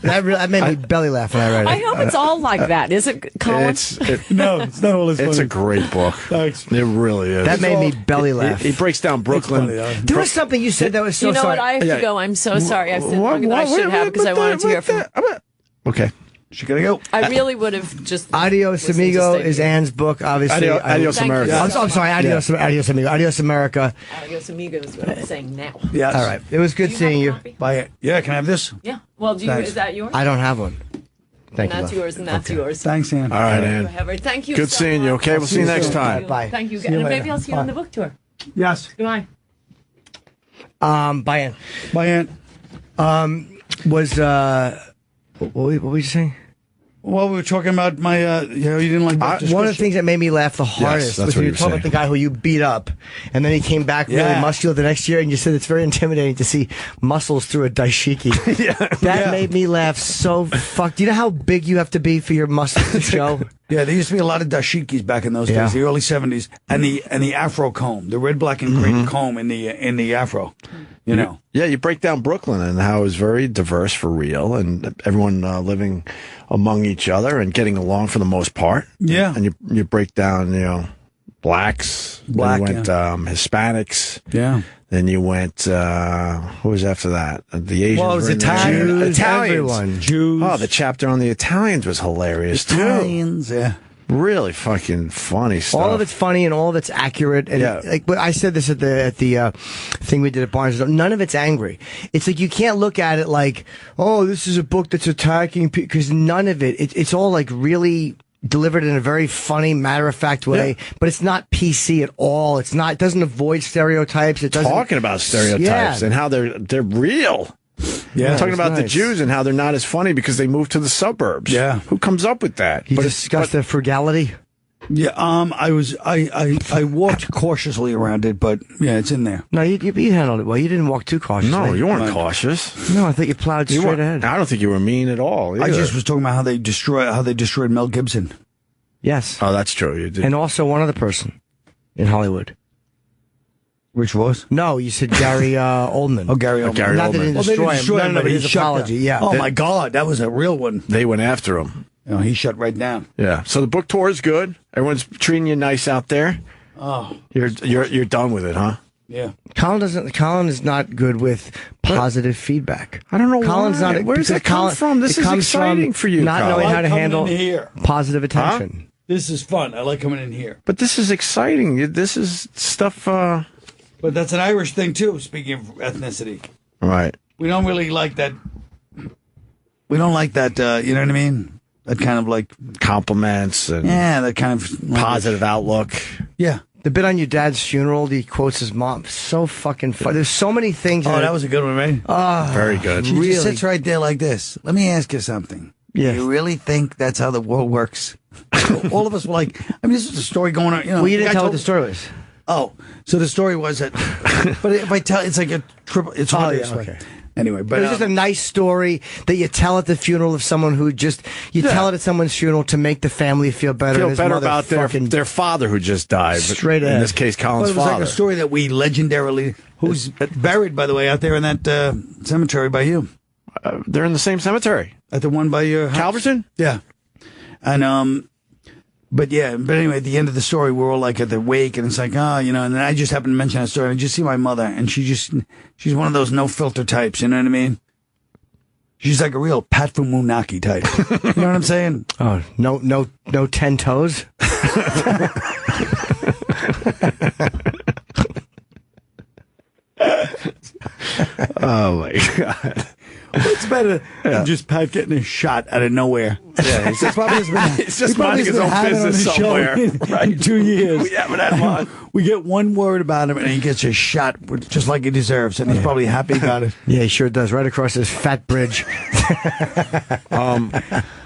That made me belly laugh when I read it. I hope it's all like that. Is it, Colin? No, it's not all as funny. It's a great book. Thanks. It really is. That made me belly laugh. He breaks down Brooklyn. There was something you said that was so you know sorry. what? I have to go. I'm so sorry. I said longer than I should have because I wanted to hear from. Okay. She gotta go. I really would have just. Adios Amigo is Anne's book, obviously. Adios America. I'm sorry, Adios Amigo. Adios America. Adios Amigo is what I'm saying now. Yes. All right. It was good seeing you. Bye. Yeah, can I have this? Yeah. Well, is that yours? I don't have one. Thank you. And that's yours, and that's yours. Thanks, Ann. All right, Ann. Thank you. Good so seeing you. much. Okay, we'll see you next time. Bye. Thank you. See you And later. maybe I'll see you on the book tour. Yes. Goodbye. Bye, Ann. Bye, Ann. What were you saying? Well, we were talking about my, you didn't like that one of the things that made me laugh the hardest that's was what when you you were talking about the guy who you beat up, and then he came back really muscular the next year, and you said it's very intimidating to see muscles through a daishiki. That made me laugh so fuck. Do you know how big you have to be for your muscles to show? Yeah, there used to be a lot of dashikis back in those days, the early 70s, and the afro comb, the red, black, and green comb in the afro. You know. Yeah, you break down Brooklyn and how it was very diverse for real, and everyone living among each other and getting along for the most part. Yeah. And you break down, blacks. Black, then you went Hispanics. Yeah. Then you went, who was after that? The Asians. Well, it was were in there. Italians. Everyone. Jews. Oh, the chapter on the Italians was hilarious, too. Italians, yeah. Really fucking funny stuff. All of it's funny and all of it's accurate. And but I said this at the thing we did at Barnes. None of it's angry. It's like you can't look at it like, oh, this is a book that's attacking people, because none of it. It's all like really delivered in a very funny, matter-of-fact way, but it's not PC at all. It's not. It doesn't avoid stereotypes. It doesn't talking about stereotypes and how they're real. Yeah, talking about the nice. Jews and how they're not as funny because they moved to the suburbs. Yeah, who comes up with that? You discussed the frugality. Yeah, I walked cautiously around it, but yeah, it's in there. No, you handled it well. You didn't walk too cautiously. No, you weren't cautious. No, I think you plowed straight ahead. I don't think you were mean at all. I just was talking about how they destroyed Mel Gibson. Yes. Oh, that's true. You did. And also one other person in Hollywood. Which was? No, you said Gary Oldman. Oh, Gary Oldman. Not that they didn't destroy him. No, but his apology. Yeah. Oh, my God. That was a real one. They went after him. He shut right down. Yeah. So the book tour is good. Everyone's treating you nice out there. Oh, You're done with it, huh? yeah. Colin is not good with positive feedback. I don't know Colin's why. not. Where does that come from? This is exciting for you, Not Colin. knowing I how to like coming handle in here. positive attention. This is fun. I like coming in here. But this is exciting. This is stuff. But that's an Irish thing, too, speaking of ethnicity. Right. We don't really like that. We don't like that, you know what I mean? That kind of like, Compliments and that kind of positive outlook. Yeah. The bit on your dad's funeral, he quotes his mom. So fucking fun. There's so many things. Oh, that was a good one, right? Very good. She really? just sits right there like this. Let me ask you something. Yes. You really think that's how the world works? All of us were like, I mean, this is a story going on. You know, Well, you didn't guy tell what told- the story was. Oh, so the story was that, but if I tell, it's like a triple. It's hard to yeah, explain. okay. Anyway, but It was just a nice story that you tell at the funeral of someone who tell it at someone's funeral to make the family feel better. Feel and his better mother about fucking- their father who just died. But Straight in ahead. this case, but Colin's it was father. like a story that we legendarily, who's buried, by the way, out there in that cemetery by you, They're in the same cemetery. at the one by your house. Calverton? Yeah, and but anyway, at the end of the story, we're all like at the wake, and it's like, and then I just happened to mention that story, and I just see my mother, and she's one of those no filter types, you know what I mean? She's like a real Pat Fumunaki type. You know what I'm saying? Oh, no 10 toes? Oh, my God. What's better than just Pat getting a shot out of nowhere? Yeah, he's just, he's just minding his own business somewhere. In 2 years. We haven't had him on. We get one word about him, and he gets a shot just like he deserves, and he's probably happy about it. Yeah, he sure does. Right across this fat bridge.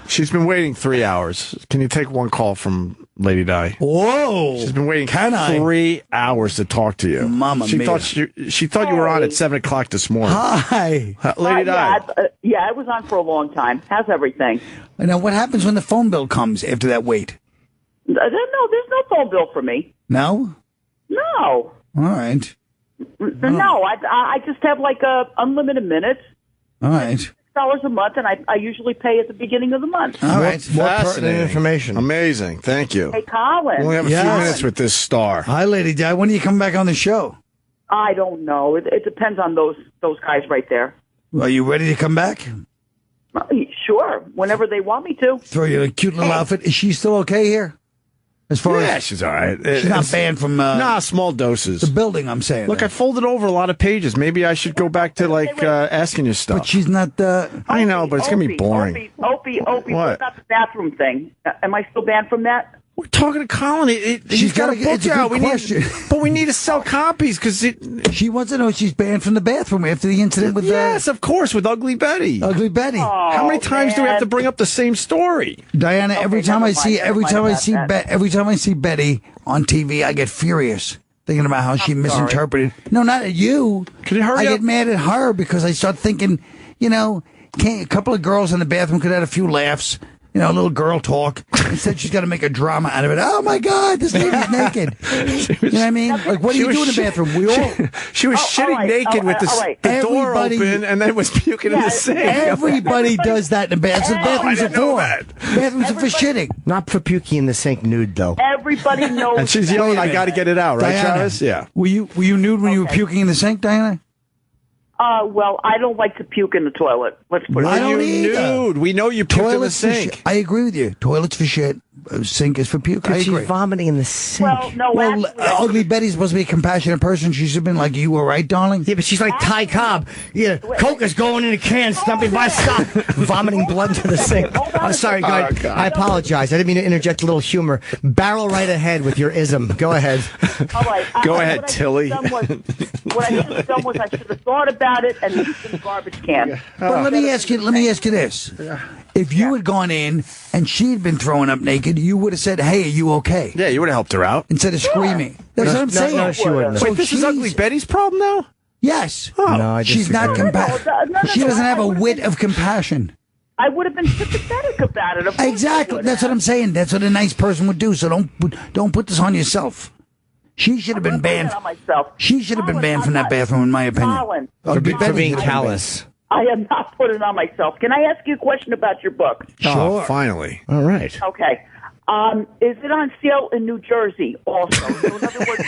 She's been waiting 3 hours. Can you take one call from Lady Di? Whoa! She's been waiting Can I? 3 hours to talk to you. Mamma she mia. thought she thought you were on at 7 o'clock this morning. Hi. Lady Di. I was on for a long time. How's everything? Now, what happens when the phone bill comes after that wait? No, there's no phone bill for me. No? No. All right. No, I just have like unlimited minutes, All right. $6 a month, and I usually pay at the beginning of the month. All right. More pertinent Fascinating. information. Amazing. Thank you. Hey, Colin. We only have a few Yes. minutes with this star. Hi, Lady Di. When do you come back on the show? I don't know. It depends on those guys right there. Are you ready to come back? Sure, whenever they want me to. Throw you a cute little outfit. Is she still okay here? As far Yeah, as she's all right. she's not banned from small doses. the building, I'm saying. Look, I folded over a lot of pages. Maybe I should go back to asking you stuff. but she's not. I know, but it's gonna be boring. Opie, What? what about the bathroom thing? Am I still banned from that? We're talking to Colin. He's got a book it's a out. good question. But we need to sell copies because She wants to know if she's banned from the bathroom after the incident with yes, of course, with Ugly Betty. Ugly Betty. How many times do we have to bring up the same story? Diana, every time I never see mind. Never mind every time I see Betty on TV, I get furious thinking about how she misinterpreted. No, not at you. Can you hurry I up? get mad at her because I start thinking, a couple of girls in the bathroom could have had a few laughs. A little girl talk. Instead, she's got to make a drama out of it. Oh my God, this lady's naked. You know what I mean? Like, what do you do in the bathroom? We all. She was all shitting right. naked with all right. the door Everybody- open and then was puking in the sink. Everybody does that in the bathroom. So bathrooms I are didn't know for. that. Bathrooms are for shitting. Not for puking in the sink nude, though. Everybody knows. And she's that. yelling, "I got to get it out, right, Diana, Travis?" Yeah. Were you nude when you were puking in the sink, Diana? Well, I don't like to puke in the toilet. Let's put it. I that don't way. either. Nude. We know you puked in the Toilets for sink. shit. I agree with you. Toilets for shit. Sink is for puke. I She's agree. vomiting in the sink. Well, no, Well, actually, Ugly Betty's supposed to be a compassionate person. She should have been like, "You were right, darling." Yeah, but she's like Ty Cobb. Yeah, Coke is going in a can, stumping by stop, vomiting blood to the sink. I'm sorry, go ahead. God. I apologize. I didn't mean to interject a little humor. Barrel right ahead with your ism. Go ahead. all right. Go ahead, what I Tilly. should have done what I should have done was I should have thought about it and used it in the garbage can. But let me ask you this: if you had gone in and she'd been throwing up naked, you would have said, "Hey, are you okay?" Yeah, you would have helped her out. Instead of screaming. That's what I'm saying. No, she wouldn't. So Wait, this is she's- Ugly Betty's problem now? Yes. No, I She's not disagree. compassionate. No, She doesn't have a wit of compassion. I would have been sympathetic about it. Of course I Exactly. would That's what have. I'm saying. That's what a nice person would do. So don't put this on yourself. She should have been I'm not putting banned. it on myself. She should have been Colin, banned from I'm that not- bathroom, in my opinion. Colin, Ugly For Betty being should have been callous. I am not putting it on myself. Can I ask you a question about your book? Oh, finally. All right. Okay. Is it on sale in New Jersey also? So in other words,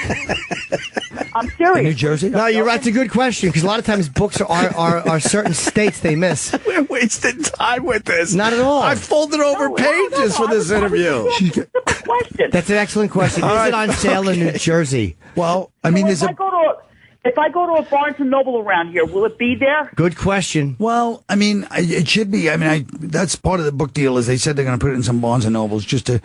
I'm serious. In New Jersey? No, you're right. It's a good question because a lot of times books are certain states they miss. We're wasting time with this. Not at all. I folded over pages for this interview. Question. That's an excellent question. Is it on sale in New Jersey? Well, I mean, if I go to a Barnes and Noble around here, will it be there? Good question. Well, I mean, it should be. I mean, that's part of the book deal. Is they said they're going to put it in some Barnes and Nobles just to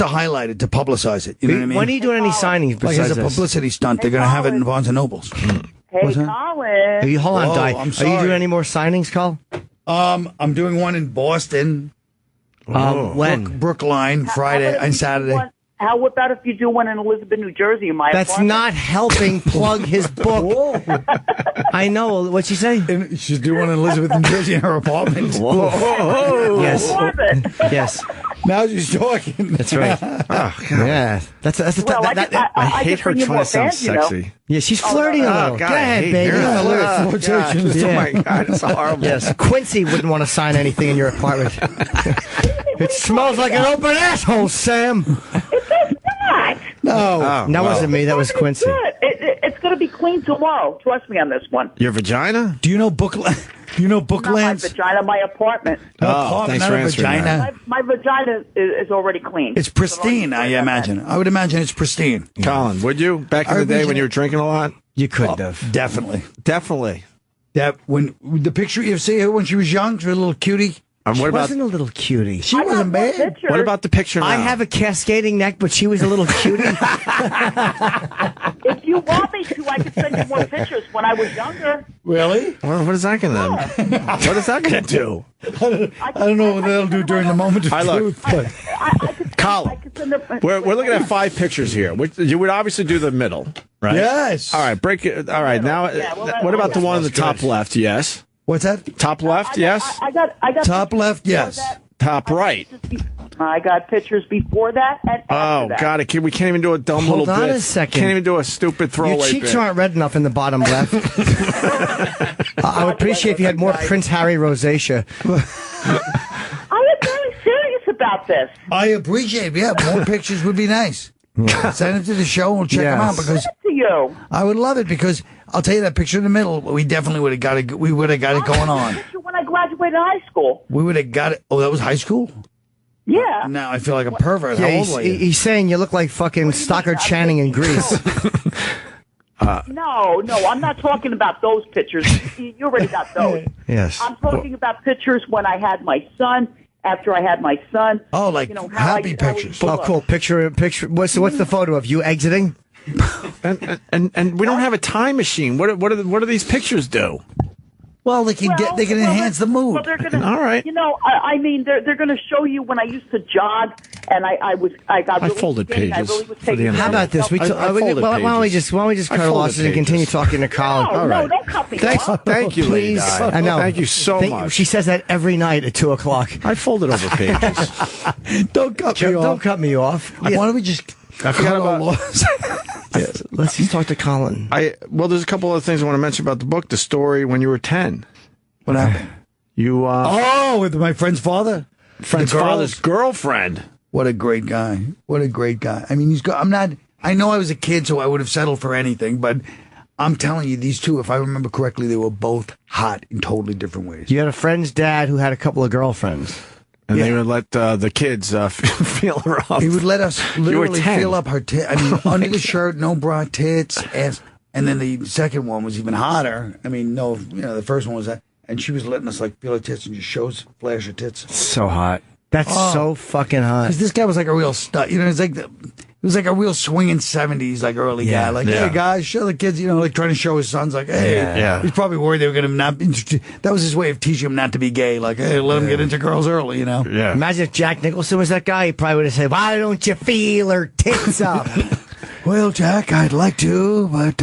highlight it, to publicize it. You know what I mean? When are you doing any signings Like besides as a this? publicity stunt, they're going to have it in Barnes and Nobles. Hey, What's that? Colin. Hold on, Whoa, Di. I'm Are sorry. you doing any more signings, Carl? I'm doing one in Boston. When? Brookline, Friday and Saturday. How about if you do one in Elizabeth, New Jersey? In my That's apartment? not helping plug his book. I know. What'd she say? She's doing one in Elizabeth, New Jersey in her apartment. Yes. Love it. Yes. Now she's talking. That's right. Oh, God. Yeah. That's the Well, I I hate could her bring you trying more to sound fans, you know. sexy. Yeah, she's flirting a Oh, little. God, Go I ahead, hate baby. her. Yeah, look. Oh, God. Yeah. Oh, my God. It's horrible. Yes, Quincy wouldn't want to sign anything in your apartment. It smells like an open asshole, Sam. Not. No. Oh, That wow. wasn't me. That was Quincy. Good. It's going to be clean tomorrow. Trust me on this one. Your vagina? Do you know Bookland? Do you know Not my Booklands? vagina, my apartment. Thanks for answering that. My vagina is already clean. It's pristine, I imagine. I would imagine it's pristine. Colin, would you? Back in the day when you were drinking a lot? You couldn't have. Definitely. Definitely. That when the picture you see her when she was young, she was a little cutie. And what She about wasn't a little cutie. She wasn't bad. Pictures. what about the picture now? I have a cascading neck, but she was a little cutie. If you want me to, I can send you more pictures when I was younger. Really? What is that going to What is that going to do? I don't know what that'll do during the moment of All right, look. truth, but I could Colin, send them. We're looking at 5 pictures here. You would obviously do the middle, right? yes. All right, break it. All right, now, Yeah, well, what about the one in the that's top good. left? Yes. What's that? Top left? Yes. I got Top left, yes. Top right. I got pictures before that and after Oh, that. God, we can't even do a dumb Hold little on bit. a second. Can't even do a stupid throwaway Your cheeks bit. aren't red enough in the bottom left. I would appreciate if you had more Prince Harry rosacea. I am very serious about this. I appreciate. Yeah, more pictures would be nice. Send them to the show and we'll check them out Yes. because To you. I would love it because I'll tell you that picture in the middle. We definitely would have got it. We would have got it going on. When I graduated high school. We would have got it. Oh, that was high school. Yeah. Now I feel like a pervert. Yeah, How old were you? he's saying you look like fucking Stockard Channing in Greece. No, I'm not talking about those pictures. You already got those. Yes. I'm talking about pictures when I had my son, after I had my son. Oh, like how happy how pictures. we Oh, look. cool. Picture. What's the photo of you exiting? And we don't have a time machine. What do these pictures do? Well, they can enhance the mood. Well, they're gonna, All right. You know, I mean, they're going to show you when I used to jog, and I got really folded skinny, pages I really was for the taking How about this? I folded Why don't we pages. just I cut our folded losses and pages. continue talking to Colin? No, All right. don't cut me Thanks. off. Thank you, Lady Please. Di. I know. Thank you so much. She says that every night at 2:00. I folded over pages. Don't cut me off. Don't cut me off. Why don't we just? I forgot about. Yes, let's just talk to Colin. Well, there's a couple of things I want to mention about the book. The story when you were 10. What happened? You Oh, with my friend's father. friend's the girls? father's girlfriend. What a great guy. What a great guy. I mean, he's good. I'm not, I know I was a kid, so I would have settled for anything, but I'm telling you, these two, if I remember correctly, they were both hot in totally different ways. You had a friend's dad who had a couple of girlfriends. And Yeah. they would let the kids feel her up. He would let us literally 10. feel up her tits. I mean, under the shirt, no bra, tits, ass. And then the second one was even hotter. I mean, no, the first one was that. And she was letting us like feel her tits and just flash her tits. So hot. That's so fucking hot. Because this guy was like a real stud. It's like it was like a real swinging 70s, like early guy. Like, Yeah. hey guys, show the kids, like trying to show his sons, like, hey. Yeah. He's probably worried they were going to not be interested. That was his way of teaching him not to be gay. Like, hey, let him get into girls early, Yeah. Imagine if Jack Nicholson was that guy. He probably would have said, "Why don't you feel her tits up?" Well, Jack, I'd like to, but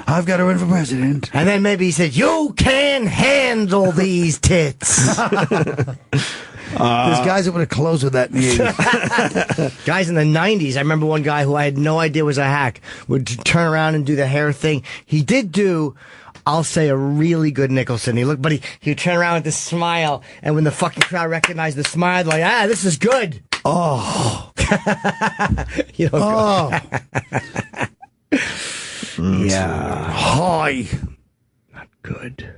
I've got to run for president. And then maybe he said, "You can handle these tits." There's guys that would have closed with that in the 80s. Guys in the 90s, I remember one guy who I had no idea was a hack would turn around and do the hair thing. He did do I'll say a really good Nicholson. He would turn around with this smile, and when the fucking crowd recognized the smile, they're like, this is good. Oh. You know, Yeah. Hi. Not good.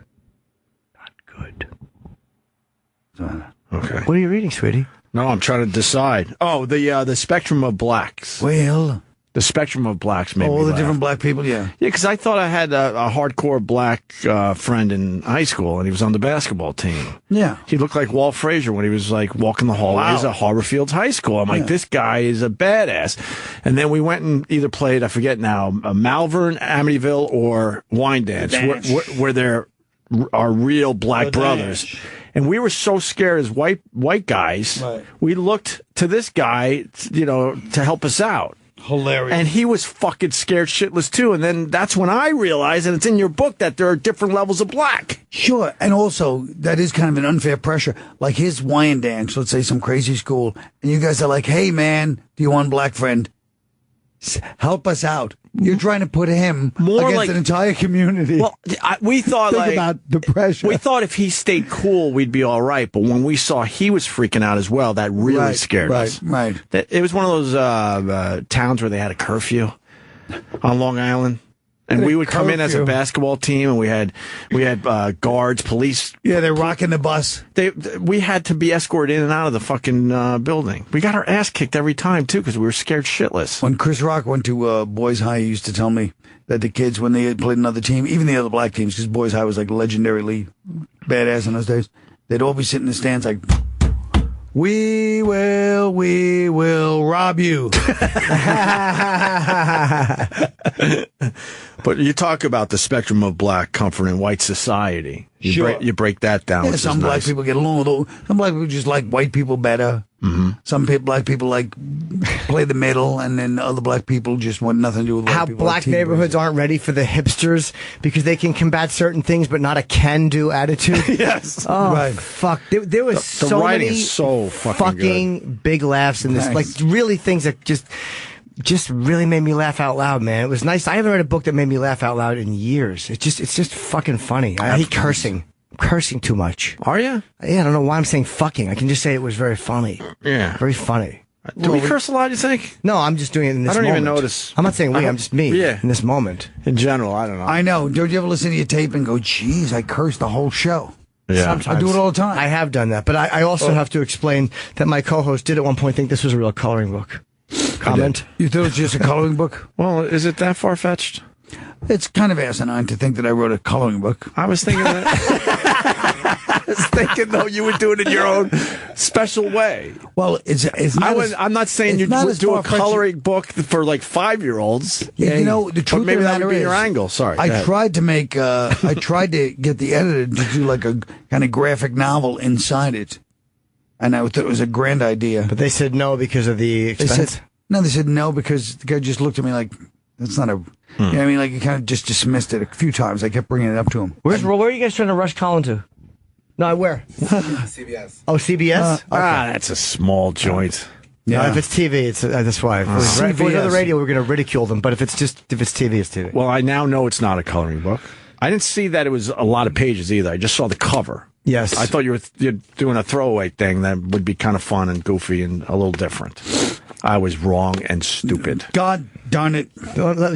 Okay. What are you reading, sweetie? No, I'm trying to decide. Oh, the Spectrum of Blacks. Well. The Spectrum of Blacks made me All the laugh. different black people, yeah. Yeah, because I thought I had a hardcore black friend in high school, and he was on the basketball team. Yeah. He looked like Walt Frazier when he was like walking the hallways at Harbor Fields High School. I'm like, this guy is a badass. And then we went and either played, I forget now, Malvern, Amityville, or Wyandanch, where there are real black brothers. And we were so scared as white guys. Right. We looked to this guy, to help us out. Hilarious. And he was fucking scared shitless too. And then that's when I realized, and it's in your book, that there are different levels of black. Sure. And also, that is kind of an unfair pressure. Like his Wyandanch, let's say some crazy school, and you guys are like, hey, man, do you want a black friend? Help us out. You're trying to put him against an entire community. Well, we thought Think about the pressure. We thought if he stayed cool, we'd be all right. But when we saw he was freaking out as well, that really scared us. Right. It was one of those towns where they had a curfew on Long Island. And we would come in as a basketball team, and we had guards, police. Yeah, they're rocking the bus. We had to be escorted in and out of the fucking building. We got our ass kicked every time too because we were scared shitless. When Chris Rock went to Boys High, he used to tell me that the kids, when they had played another team, even the other black teams, because Boys High was like legendarily badass in those days, they'd all be sitting in the stands like, we will rob you. But you talk about the spectrum of black comfort in white society. You break that down. Yeah, some black people get along with all. Some black people just like white people better. Mm-hmm. Some black people like play the middle, and then other black people just want nothing to do with white people. How black neighborhoods aren't ready for the hipsters because they can combat certain things, but not a can-do attitude. Yes. Oh, right. Fuck. There was so writing many is so fucking good. Big laughs in this. Like, really things that just really made me laugh out loud, man. It was nice. I haven't read a book that made me laugh out loud in years. It's just fucking funny. I hate cursing. I'm cursing too much. Are you? Yeah, I don't know why I'm saying fucking. I can just say it was very funny. Yeah. Very funny. Do we curse a lot, you think? No, I'm just doing it in this moment. I don't even notice. I'm not saying we, I'm just me in this moment. In general, I don't know. I know. Don't you ever listen to your tape and go, geez, I cursed the whole show? Yeah. Sometimes. I do it all the time. I have done that, but I also have to explain that my co-host did at one point think this was a real coloring book. Comment? You thought it was just a coloring book? Well, is it that far-fetched? It's kind of asinine to think that I wrote a coloring book. I was thinking that. I was thinking, though, you would do it in your own special way. Well, it's not. I'm not saying you would do a coloring book for like 5-year-olds. Yeah, you know, the truth maybe of the that matter would be is, your angle. Sorry, I tried to make. I tried to get the editor to do like a kind of graphic novel inside it, and I thought it was a grand idea. But they said no because of the expense. They said no because the guy just looked at me like, that's not a. You know what I mean? Like, he kind of just dismissed it a few times. I kept bringing it up to him. Where are you guys trying to rush Colin to? No, where? CBS. Oh, CBS? Okay. That's a small joint. Yeah. No, if it's TV, it's that's why. If it was on the radio, we're going to ridicule them. But if it's TV, it's TV. Well, I now know it's not a coloring book. I didn't see that it was a lot of pages either. I just saw the cover. Yes. I thought you're doing a throwaway thing that would be kind of fun and goofy and a little different. I was wrong and stupid. God darn it.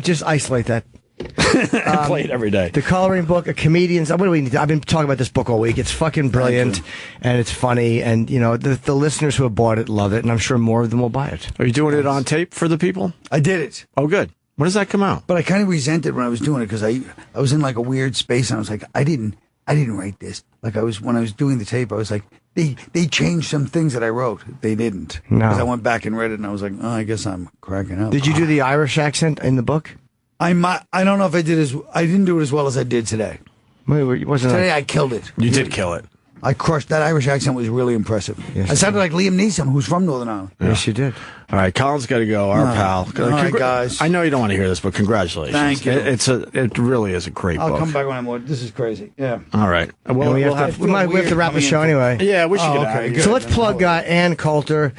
Just isolate that. I play it every day. The coloring book, a comedian's. What do we need? I've been talking about this book all week. It's fucking brilliant, and it's funny, and the listeners who have bought it love it, and I'm sure more of them will buy it. Are you doing it on tape for the people? I did it. Oh, good. When does that come out? But I kind of resented when I was doing it because I was in like a weird space, and I was like, I didn't write this. Like when I was doing the tape, I was like, they changed some things that I wrote. They didn't. No. Because I went back and read it, and I was like, oh, I guess I'm cracking up. Did you do the Irish accent in the book? I don't know if I didn't do it as well as I did today. Today I killed it. You did kill it. I crushed that Irish accent. Was really impressive. Yes, I sounded like Liam Neeson, who's from Northern Ireland. Yeah. Yes, you did. All right, Colin's got to go. Our pal. All right, guys. I know you don't want to hear this, but congratulations. Thank you. It really is a great book. I'll come back when I'm more. This is crazy. Yeah. All right. Well, we have to wrap the show anyway. Yeah, we should get out of here. So let's plug Ann Coulter.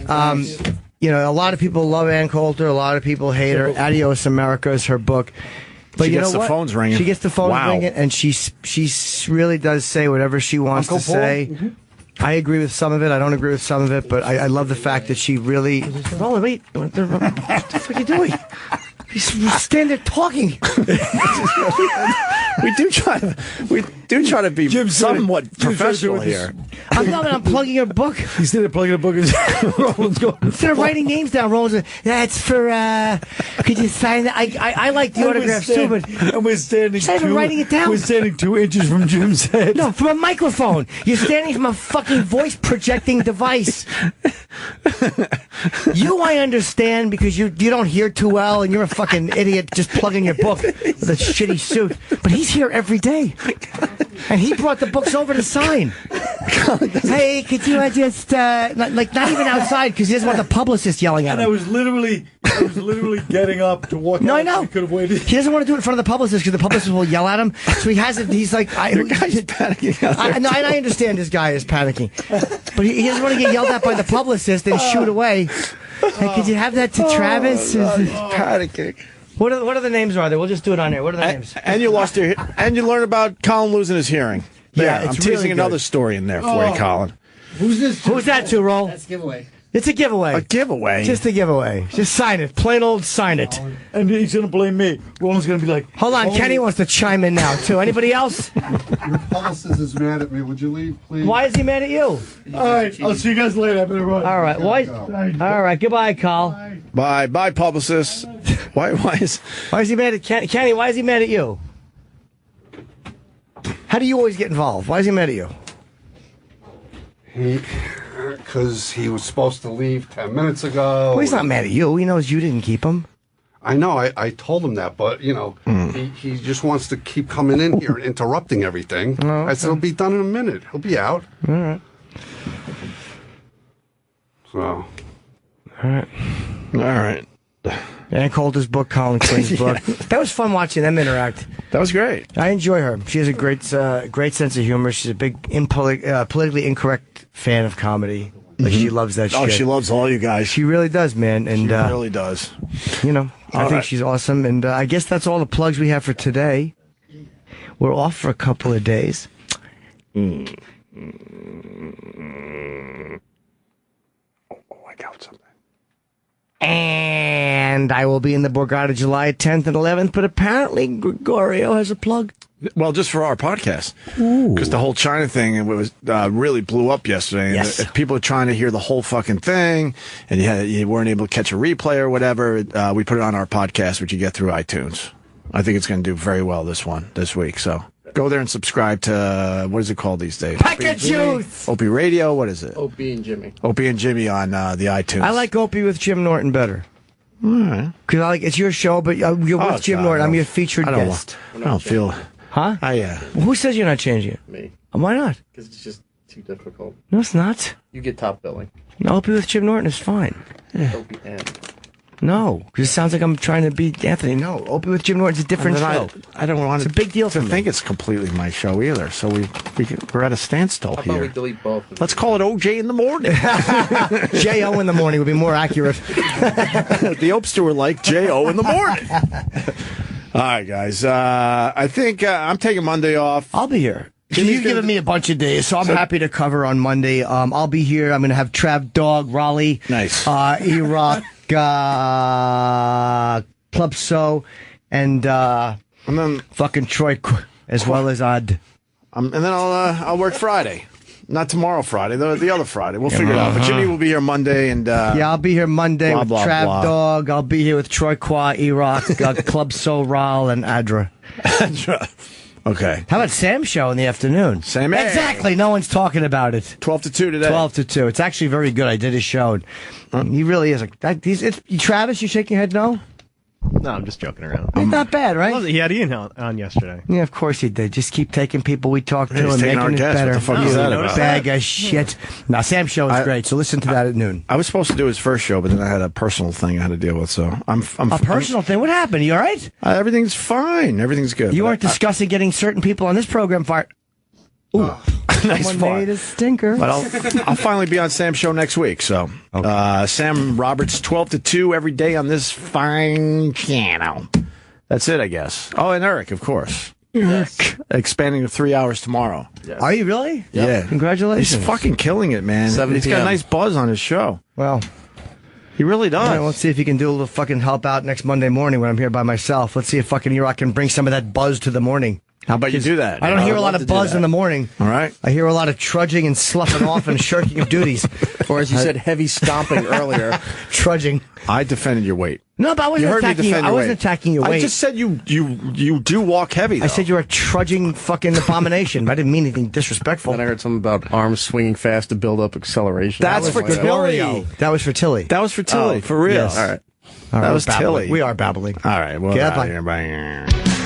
A lot of people love Ann Coulter. A lot of people hate her. Adios America is her book. But she you gets know the what? phones ringing. She gets the phones Wow. ringing, and she really does say whatever she wants Uncle to Paul? say. I agree with some of it. I don't agree with some of it, but I love the fact that she really. Roland, wait! What the fuck are you doing? He's standing there talking. We do try to be somewhat professional here. I'm plugging her book. He's sitting there plugging a book. Roland's going. Instead of writing names down, Roland's like, that's for, could you sign that? I like the autographs too, but. And we're standing. Instead of writing it down. We're standing 2 inches from Jim's head. No, from a microphone. You're standing from a fucking voice projecting device. I understand because you don't hear too well and you're a fucking idiot just plugging your book with a shitty suit. But he's here every day. And he brought the books over to sign. Hey, could you just, not even outside because he doesn't want the publicist yelling at And him. I was literally getting up to walk out. No, I know. He could have waited. He doesn't want to do it in front of the publicist because the publicist will yell at him. So he has it. He's like, Your guy's panicking out there. No, I understand this guy is panicking, but he doesn't want to get yelled at by the publicist and shoot away. Hey, could you have that to Travis? He's panicking. What are the names are there? We'll just do it on there. What are the names? And you learned about Colin losing his hearing. Yeah, I'm it's teasing really another good. story in there for you, Colin. Who's this? Who's that to, Roll? That's giveaway. It's a giveaway. A giveaway. Just a giveaway. Just sign it. Plain old sign it. And he's going to blame me. Roland's going to be like, Hold on. Kenny wants to chime in now, too. Anybody else? Your publicist is mad at me. Would you leave, please? Why is he mad at you? all right, I'll see you guys later. I better run. All right. Why? All right. Goodbye, Carl. Bye, publicist. Why is he mad at Kenny? Kenny, why is he mad at you? How do you always get involved? Why is he mad at you? Because he was supposed to leave 10 minutes ago. Well, he's not mad at you. He knows you didn't keep him. I know. I told him that, but, he just wants to keep coming in here and interrupting everything. Oh, I said, it'll be done in a minute. He'll be out. All right. So. All right. all right? And called his book, Colin Quinn's book. That was fun watching them interact. That was great. I enjoy her. She has a great sense of humor. She's a big politically incorrect fan of comedy. Like she loves that shit. Oh, she loves all you guys. She really does, man. And She really does. I think she's awesome. And I guess that's all the plugs we have for today. We're off for a couple of days. Oh, I got something. And I will be in the Borgata July 10th and 11th, but apparently Gregorio has a plug. Well, just for our podcast. Because the whole China thing it was really blew up yesterday. And Yes. if people are trying to hear the whole fucking thing and you weren't able to catch a replay or whatever, we put it on our podcast, which you get through iTunes. I think it's going to do very well this week. So go there and subscribe to, what is it called these days? Pikachu! Opie Radio? What is it? Opie and Jimmy. Opie and Jimmy on the iTunes. I like Opie with Jim Norton better. All right. Because it's your show, but you're with Jim God, Norton. I'm your featured I don't guest. I don't feel... Huh? Who says you're not changing it? Me. Why not? Because it's just too difficult. No, it's not. You get top billing. No, Opie with Jim Norton is fine. Opie and. No, because it sounds like I'm trying to beat Anthony. No, Opie with Jim Norton's a different show. I don't want It's a big deal to for me. think it's completely my show either. So we're at a standstill How about we here. delete both? Let's call it OJ in the morning. J.O. in the morning would be more accurate. The Opster were like J.O. in the morning. All right, guys. I think I'm taking Monday off. I'll be here. You've given me a bunch of days, so I'm happy to cover on Monday. I'll be here. I'm going to have Trav Dog, Raleigh, Nice. E-Rock, Club So, and then fucking Troy, as well as Odd. and then I'll work Friday. Not tomorrow Friday, the other Friday. We'll figure it out. But Jimmy will be here Monday. And Yeah, I'll be here Monday blah, with blah, Trav blah. Dog. I'll be here with Troy Qua, E-Rock, Club So, Ral, and Adra. Okay. How about Sam's show in the afternoon? Sam A. Exactly. No one's talking about it. 12 to 2 today. 12 to 2. It's actually very good. I did his show. He really is. Travis, you shaking your head no? No, I'm just joking around. It's not bad, right? He had Ian on yesterday. Yeah, of course he did. Just keep taking people we talked to He's and taking our making it guests. better. What the fuck is You that about? bag of shit. Now, Sam's show is great, so listen to that at noon. I was supposed to do his first show, but then I had a personal thing I had to deal with. So I'm A personal thing? What happened? You all right? everything's fine. Everything's good. You But weren't discussing getting certain people on this program fired. Ooh. nice Someone fart. made a stinker. But I'll finally be on Sam's show next week. So Sam Roberts, 12 to 2 every day on this fine channel. That's it, I guess. Oh, and Eric, of course. Yes. Expanding to 3 hours tomorrow. Yes. Are you really? Yeah. Congratulations. He's fucking killing it, man. 7 He's got a nice buzz on his show. Well, he really does. yeah, let's see if he can do a little fucking help out next Monday morning when I'm here by myself. Let's see if fucking I can bring some of that buzz to the morning. How about you do that? I don't hear a lot of buzz in the morning. All right. I hear a lot of trudging and sloughing off and shirking of duties. Or as you said, heavy stomping earlier. Trudging. I defended your weight. No, but I wasn't attacking you. I wasn't attacking your weight. I just said you do walk heavy, though. I said you're a trudging fucking abomination. I didn't mean anything disrespectful. Then I heard something about arms swinging fast to build up acceleration. That's for Tilly. That was for Tilly. That was for Tilly, for real. Yes. All right. That was Tilly. We are babbling. All right. Well, Get out up, of here. Bye.